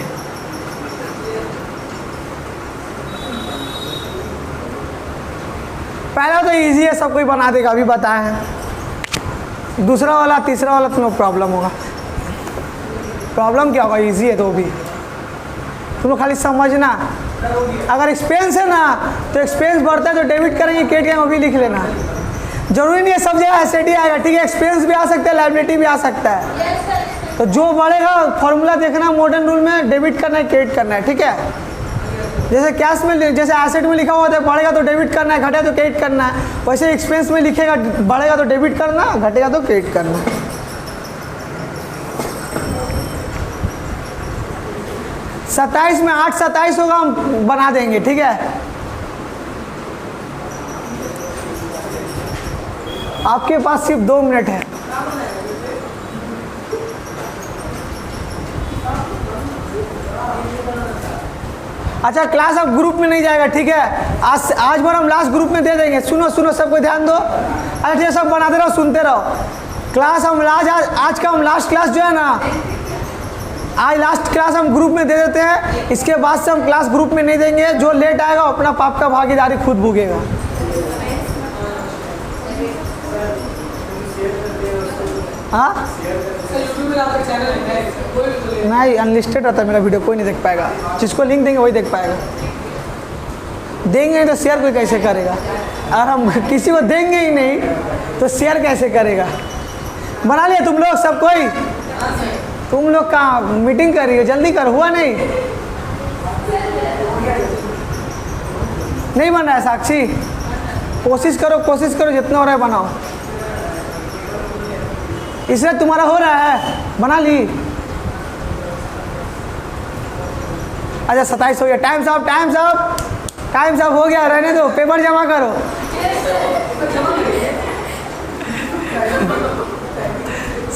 पहला तो इजी है, सब कोई बना देगा, अभी बताए हैं। दूसरा वाला तीसरा वाला तुम लोग प्रॉब्लम होगा। प्रॉब्लम क्या होगा, इजी है तो भी तुम लोग खाली समझना। अगर एक्सपेंस है ना तो एक्सपेंस बढ़ता है तो डेबिट करेंगे, क्रेडिट करेंगे, अभी लिख लेना। जरूरी नहीं है सब जगह एसएडी आएगा, ठीक है। एक्सपेंस भी आ सकता है, लायबिलिटी भी आ सकता है। तो जो बढ़ेगा फॉर्मूला देखना, मॉडर्न रूल में डेबिट करना है, क्रेडिट करना है, ठीक है। जैसे कैश में, जैसे एसेट में लिखा हुआ है बढ़ेगा तो डेबिट करना है, घटेगा तो क्रेडिट करना है, वैसे एक्सपेंस में लिखेगा बढ़ेगा तो डेबिट करना, घटेगा तो क्रेडिट करना। 27 में 8 27 होगा, हम बना देंगे, ठीक है। आपके पास सिर्फ 2 मिनट है। अच्छा, क्लास अब ग्रुप में नहीं जाएगा, ठीक है। आज भर हम लास्ट ग्रुप में दे देंगे। सुनो सुनो, सबको ध्यान दो। अच्छा, सब बनाते रहो, सुनते रहो। क्लास हम आज का हम लास्ट क्लास जो है ना, आज लास्ट क्लास हम ग्रुप में दे देते हैं। इसके बाद से हम क्लास ग्रुप में नहीं देंगे। जो लेट आएगा अपना पाप का भागीदारी खुद भुगेगा। हाँ नहीं, अनलिस्टेड रहता है मेरा वीडियो, कोई नहीं देख पाएगा। जिसको लिंक देंगे वही देख पाएगा। देंगे नहीं तो शेयर कोई कैसे करेगा। अगर हम किसी को देंगे ही नहीं तो शेयर कैसे करेगा। बना लिया तुम लोग सब कोई? तुम लोग कहाँ मीटिंग कर रही हो, जल्दी कर। हुआ नहीं नहीं बन रहा है साक्षी? कोशिश करो जितना हो रहा है बनाओ। इसलिए तुम्हारा हो रहा है, बना ली। अच्छा 27 हो गया। टाइम साहब हो गया, रहने दो, पेपर जमा करो।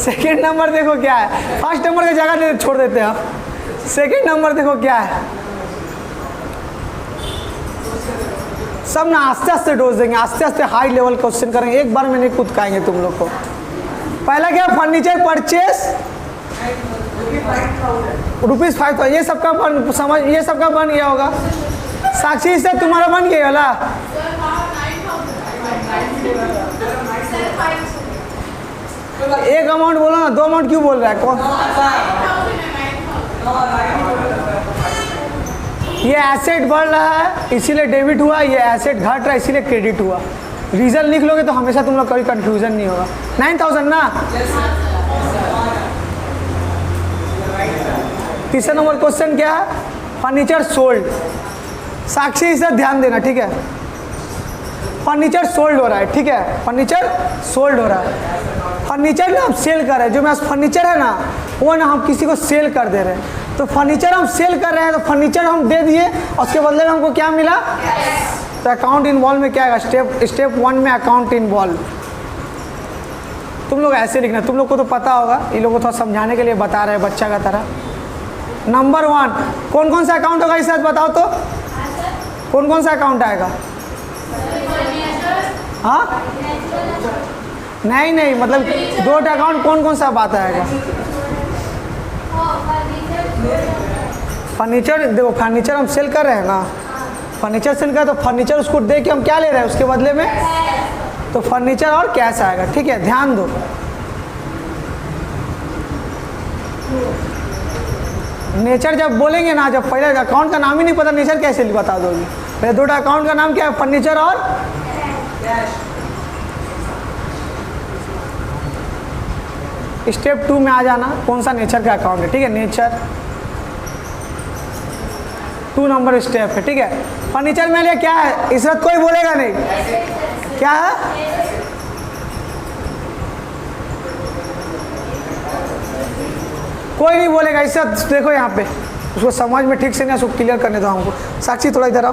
सेकंड नंबर देखो क्या है। फर्स्ट नंबर की जगह छोड़ देते हैं आप। सेकंड नंबर देखो क्या है। सब ना आस्ते आस्ते डोज देंगे, आस्ते आस्ते हाई लेवल क्वेश्चन करेंगे, एक बार में नहीं कूदकाएंगे तुम लोग को। पहला क्या, फर्नीचर परचेस ₹5,000। ये सबका बन गया होगा। साक्षी से तुम्हारा बन गया वाला एक अमाउंट बोलो ना, दो अमाउंट क्यों बोल रहा है? कौन? ये एसेट बढ़ रहा है इसीलिए डेबिट हुआ, ये एसेट घट रहा है इसीलिए क्रेडिट हुआ। रीजन लिख लोगे तो हमेशा तुम लोग कभी कंफ्यूजन नहीं होगा। 9000 ना। तीसरा नंबर क्वेश्चन क्या है? Furniture sold. साक्षी इसे ध्यान देना, ठीक है? फर्नीचर सोल्ड हो रहा है, ठीक है? फर्नीचर सोल्ड हो रहा है। फर्नीचर ना हम सेल कर रहे हैं, जो मेरा फर्नीचर है ना वो ना हम किसी को सेल कर दे रहे हैं। तो फर्नीचर हम सेल कर रहे हैं, तो फर्नीचर हम दे दिए और उसके बदले में हमको क्या मिला? तो अकाउंट इन्वॉल्व में क्या आएगा? स्टेप 1 में अकाउंट इन्वॉल्व। तुम लोग ऐसे लिखना, तुम लोग को तो पता होगा, ये लोगों को थोड़ा समझाने के लिए बता रहे हैं बच्चा का तरह। नंबर 1 कौन कौन सा अकाउंट होगा इस साथ बताओ तो? कौन कौन सा अकाउंट आएगा? हाँ नहीं मतलब दो अकाउंट कौन कौन सा बात आएगा? फर्नीचर देखो, फर्नीचर हम सेल कर रहे हैं ना, फर्नीचर सेल कर, तो फर्नीचर उसको दे के हम क्या ले रहे हैं उसके बदले में? तो फर्नीचर और कैश आएगा, ठीक है? ध्यान दो। नेचर जब बोलेंगे ना, जब पहले अकाउंट का नाम ही नहीं पता, नेचर कैसे बता दोगे? पहले दो अकाउंट का नाम क्या है? फर्नीचर और स्टेप 2 में आ जाना, कौन सा नेचर का अकाउंट है, ठीक है? नेचर 2 नंबर स्टेप है, ठीक है? फर्नीचर में लिए क्या है? इस वक्त कोई बोलेगा नहीं, क्या है? कोई नहीं बोलेगा इस वक्त। देखो यहाँ पे उसको समझ में ठीक से नहीं, उसको क्लियर करने दो हमको। साक्षी थोड़ा इधर आओ।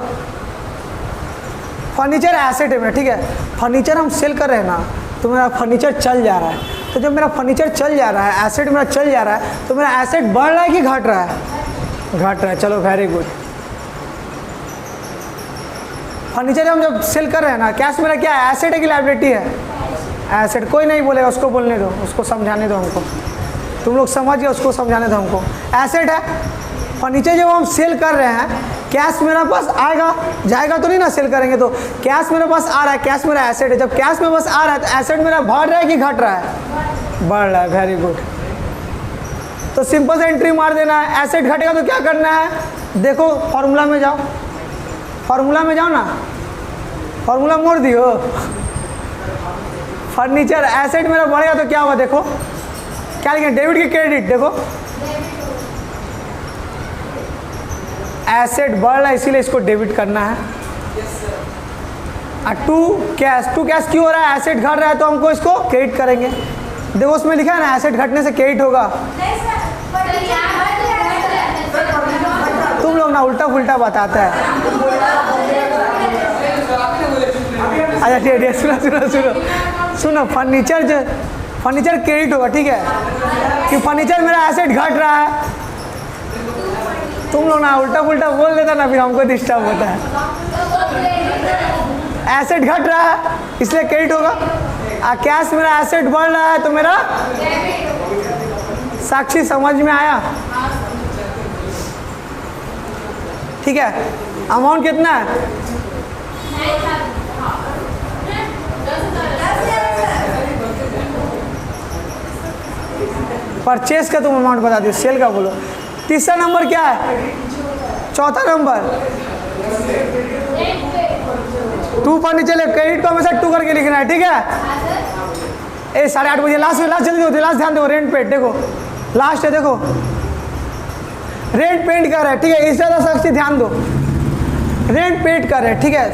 फर्नीचर एसेट है मेरा, ठीक है? फर्नीचर हम सेल कर रहे हैं ना, तो मेरा फर्नीचर चल जा रहा है। तो जब मेरा फर्नीचर चल जा रहा है, एसेट मेरा चल जा रहा है, तो मेरा एसेट बढ़ रहा है कि घट रहा है? घट रहा है। चलो वेरी गुड। फर्नीचर हम जब सेल कर रहे हैं ना, कैश मेरा क्या है? एसेट है कि लायबिलिटी है? एसेट। कोई नहीं बोलेगा, उसको बोलने दो, उसको समझाने दो हमको। तुम लोग समझ गए, उसको समझाने दो हमको। एसेट है फर्नीचर, जब हम सेल कर रहे हैं, कैश मेरा पास आएगा, जाएगा तो नहीं ना, सेल करेंगे तो। कैश मेरे पास आ रहा है, कैश मेरा एसेट है। जब कैश मेरे पास आ रहा है तो एसेट मेरा बढ़ रहा है कि घट रहा है? बढ़ रहा है। Very good. तो सिंपल से एंट्री मार देना है। एसेट घटेगा तो क्या करना है? देखो फॉर्मूला में जाओ, फॉर्मूला में जाओ ना, फॉर्मूला मोड़ दियो। फर्नीचर एसेट मेरा बढ़ेगा तो क्या हुआ? देखो क्या लिखें? डेबिट की क्रेडिट? देखो एसेट बढ़ रहा है इसीलिए इसको डेबिट करना है। टू कैश क्यों हो रहा है? एसेट घट रहा है तो हमको इसको क्रेडिट करेंगे। देखो उसमें लिखा है ना, एसेट घटने से क्रेडिट होगा। तुम लोग ना उल्टा फुल्टा बताता है। अच्छा ठीक है, सुनो फर्नीचर क्रेडिट होगा, ठीक है? कि फर्नीचर मेरा एसेट घट रहा है। तुम लोग ना उल्टा पुल्टा बोल देता ना, फिर हमको डिस्टर्ब होता है। एसेट घट रहा है इसलिए क्रेडिट होगा। कैश मेरा एसेट बढ़ रहा है तो मेरा साक्षी समझ में आया? ठीक है। अमाउंट कितना है? परचेस का तुम अमाउंट बता दियो, सेल का बोलो। तीसरा नंबर क्या है? चौथा नंबर 2 फर्नीचर। क्रेडिट को हमेशा 2 करके लिखना है, ठीक है? 8:30 बजे लास्ट जल्दी होती है, लास्ट ध्यान दो। रेंट पेड देखो, लास्ट है, देखो रेंट पेड कर रहे हैं, ठीक है? इस ज़्यादा सख्ती ध्यान दो, रेंट पेड कर रहे हैं, ठीक है?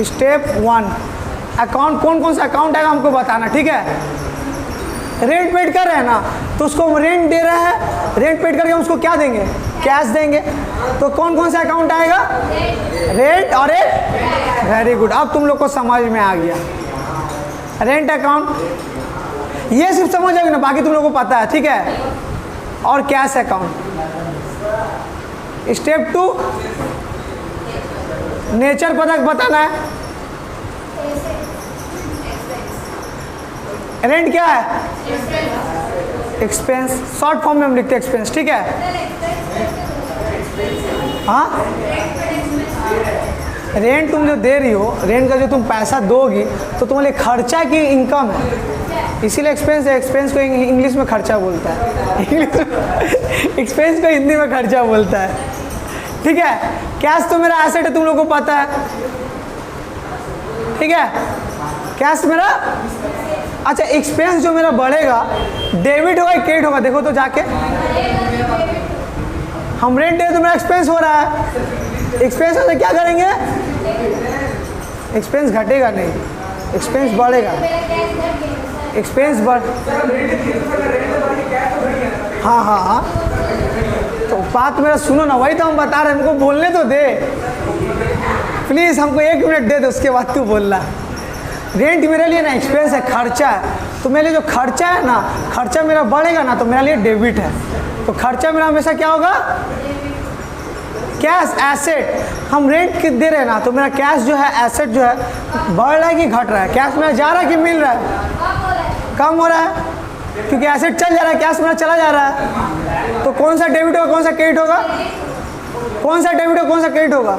स्टेप 1 अकाउंट, कौन कौन सा अकाउंट आएगा हमको बताना, ठीक है? रेंट पेड कर रहे हैं ना, तो उसको रेंट दे रहे हैं, रेंट पेड करके हम उसको क्या देंगे? कैश देंगे। तो कौन कौन सा अकाउंट आएगा? रेंट और एक। वेरी गुड, अब तुम लोग को समझ में आ गया। रेंट अकाउंट ये सिर्फ समझ जाओगे ना, बाकी तुम लोग को पता है, ठीक है? और कैश अकाउंट। स्टेप 2 नेचर पता बताना है। रेंट क्या है? एक्सपेंस। शॉर्ट फॉर्म में हम लिखते हैं एक्सपेंस, ठीक है? हाँ रेंट तुम जो दे रही हो, रेंट का जो तुम पैसा दोगी तो तुम्हारे लिए खर्चा की इनकम है, इसीलिए एक्सपेंस है। एक्सपेंस को इंग्लिश में खर्चा बोलता है, एक्सपेंस को हिंदी में खर्चा बोलता है, ठीक है। कैश तो मेरा एसेट है, तुम लोगों को पता है, ठीक है। कैश मेरा, अच्छा एक्सपेंस जो मेरा बढ़ेगा डेबिट होगा या क्रेडिट होगा, देखो तो जाके। हम रेंट दे तो मेरा एक्सपेंस हो रहा है, एक्सपेंस हो तो क्या करेंगे, एक्सपेंस घटेगा नहीं, एक्सपेंस बढ़ेगा, एक्सपेंस बढ़, हाँ हाँ हाँ, तो बात मेरा सुनो ना, वही तो हम बता रहे हैं, हमको बोलने तो दे प्लीज़, हमको 1 मिनट दे दो, उसके बाद तू बोलना। रेंट मेरे लिए ना एक्सपेंस है, खर्चा है, तो मेरे लिए जो खर्चा है ना, खर्चा मेरा बढ़ेगा ना तो मेरे लिए डेबिट है, तो खर्चा मेरा हमेशा क्या होगा, कैश एसेट। हम रेंट दे रहे हैं ना तो मेरा कैश जो है, एसेट जो है बढ़ रहा है कि घट रहा है, कैश मेरा जा रहा है कि मिल रहा है, कम हो रहा है, क्योंकि एसेट चल जा रहा है, कैश मेरा चला जा रहा है। तो कौन सा डेबिट होगा, कौन सा क्रेडिट होगा, कौन सा डेबिट होगा, कौन सा क्रेडिट होगा,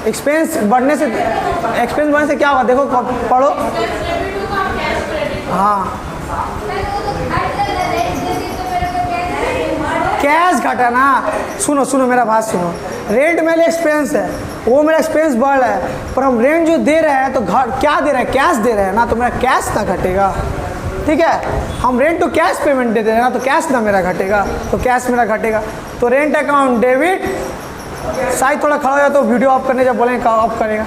एक्सपेंस बढ़ने से, एक्सपेंस बढ़ने से क्या होगा, देखो पढ़ो, हाँ कैश घटा ना, सुनो सुनो मेरा बात सुनो, रेंट मेरे एक्सपेंस है, वो मेरा एक्सपेंस बढ़ रहा है, पर हम रेंट जो दे रहे हैं तो क्या दे रहे हैं, कैश दे रहे हैं ना, तो मेरा कैश ना घटेगा, ठीक है। हम रेंट तो कैश पेमेंट दे रहे हैं ना, तो कैश ना मेरा घटेगा, तो कैश मेरा घटेगा, तो रेंट अकाउंट डेबिट। शायद थोड़ा खड़ा हो जाए तो वीडियो ऑफ करने जब बोलेंगे कब ऑफ करेगा,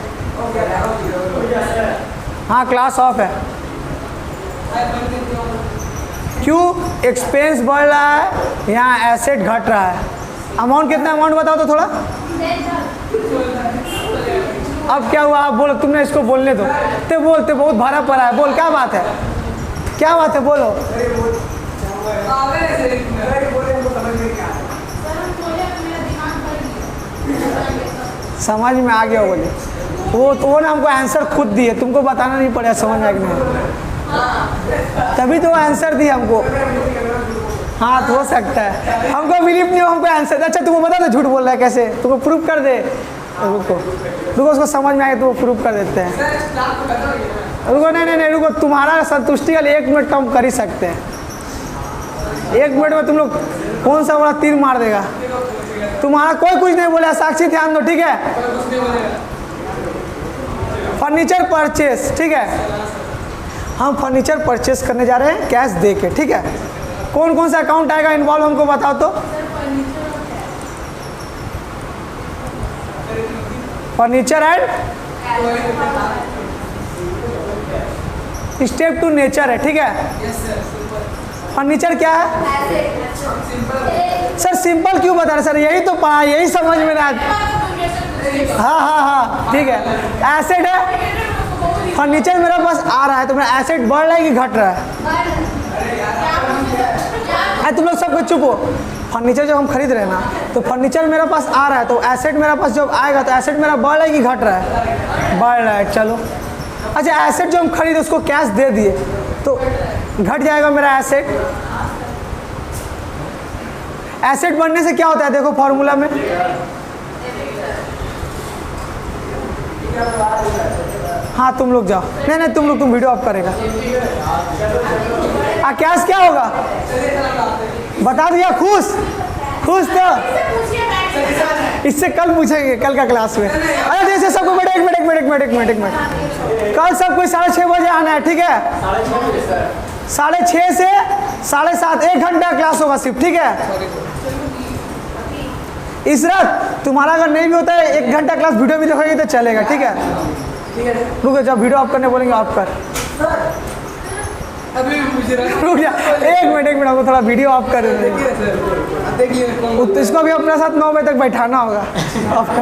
हाँ क्लास ऑफ है। क्यों, एक्सपेंस बढ़ रहा है, यहाँ एसेट घट रहा है। अमाउंट कितना, अमाउंट बताओ तो थोड़ा, अब क्या हुआ, आप बोलो, तुमने इसको बोलने दो, ते बोलते बहुत भाड़ा पड़ा है, बोल क्या बात है, क्या बात है, बोलो। समझ में आ गया, बोले वो तो, वो ना हमको आंसर खुद दिए, तुमको बताना नहीं पड़ेगा, समझ में आ गया, तभी तो आंसर दिया हमको। हाँ तो हो सकता है, हमको बिलीव नहीं हो, हमको आंसर। अच्छा तुमको बता दो झूठ बोल रहा है कैसे, तुमको प्रूफ कर दे, रुको रुको, उसको समझ में आए तो वो प्रूफ कर देते हैं। रुको नहीं नहीं नहीं, रुको, तुम्हारा संतुष्टि के लिए 1 मिनट तो हम कर ही सकते हैं, 1 मिनट में तुम लोग कौन सा बड़ा तीर मार देगा। तुम्हारा कोई कुछ नहीं बोला, साक्षी ध्यान दो, ठीक है। फर्नीचर परचेस, ठीक है, हम फर्नीचर परचेस करने जा रहे हैं कैश दे के, ठीक है। कौन कौन सा अकाउंट आएगा इन्वॉल्व, हमको बताओ तो। Furniture and step to nature है, ठीक है। फर्नीचर क्या है सर, सिंपल क्यों बता रहे सर, यही तो पढ़ा, यही समझ में ना। हाँ हाँ हाँ ठीक है। एसेट है, फर्नीचर मेरे पास आ रहा है तो मेरा एसेट बढ़ रहा है कि घट रहा है। तुम लोग सब कुछ चुप हो। फर्नीचर जब हम खरीद रहे हैं ना तो फर्नीचर मेरे पास आ रहा है तो एसेट मेरे पास जब आएगा तो एसेट मेरा बढ़ रहा है कि घट रहा है, बढ़ रहा है। चलो अच्छा, एसेट जो हम खरीदे उसको कैश दे दिए तो घट जाएगा मेरा एसेट। एसेट बढ़ने से क्या होता है देखो फॉर्मूला में, हाँ तुम लोग जाओ, नहीं नहीं तुम लोग, तुम वीडियो ऑफ करेगा। कैश क्या होगा बता दिया, खुश खुश तो इससे कल पूछेंगे, कल का क्लास में। अरे जैसे सबको बैठे, एक मिनट, कल सब कोई 6:30 बजे आना है, ठीक है। 6:30 से 7:30 1 घंटा क्लास होगा सिर्फ, ठीक है। इस रात तुम्हारा अगर नहीं भी होता है 1 घंटा क्लास वीडियो भी देखोगे तो चलेगा, ठीक है। रुको, जब वीडियो ऑफ करने बोलेंगे ऑफ कर, रुक जा, एक मिनट हमको थोड़ा वीडियो ऑफ कर, देखिए इसको भी अपने साथ 9 बजे तक बैठाना होगा, ऑफ कर।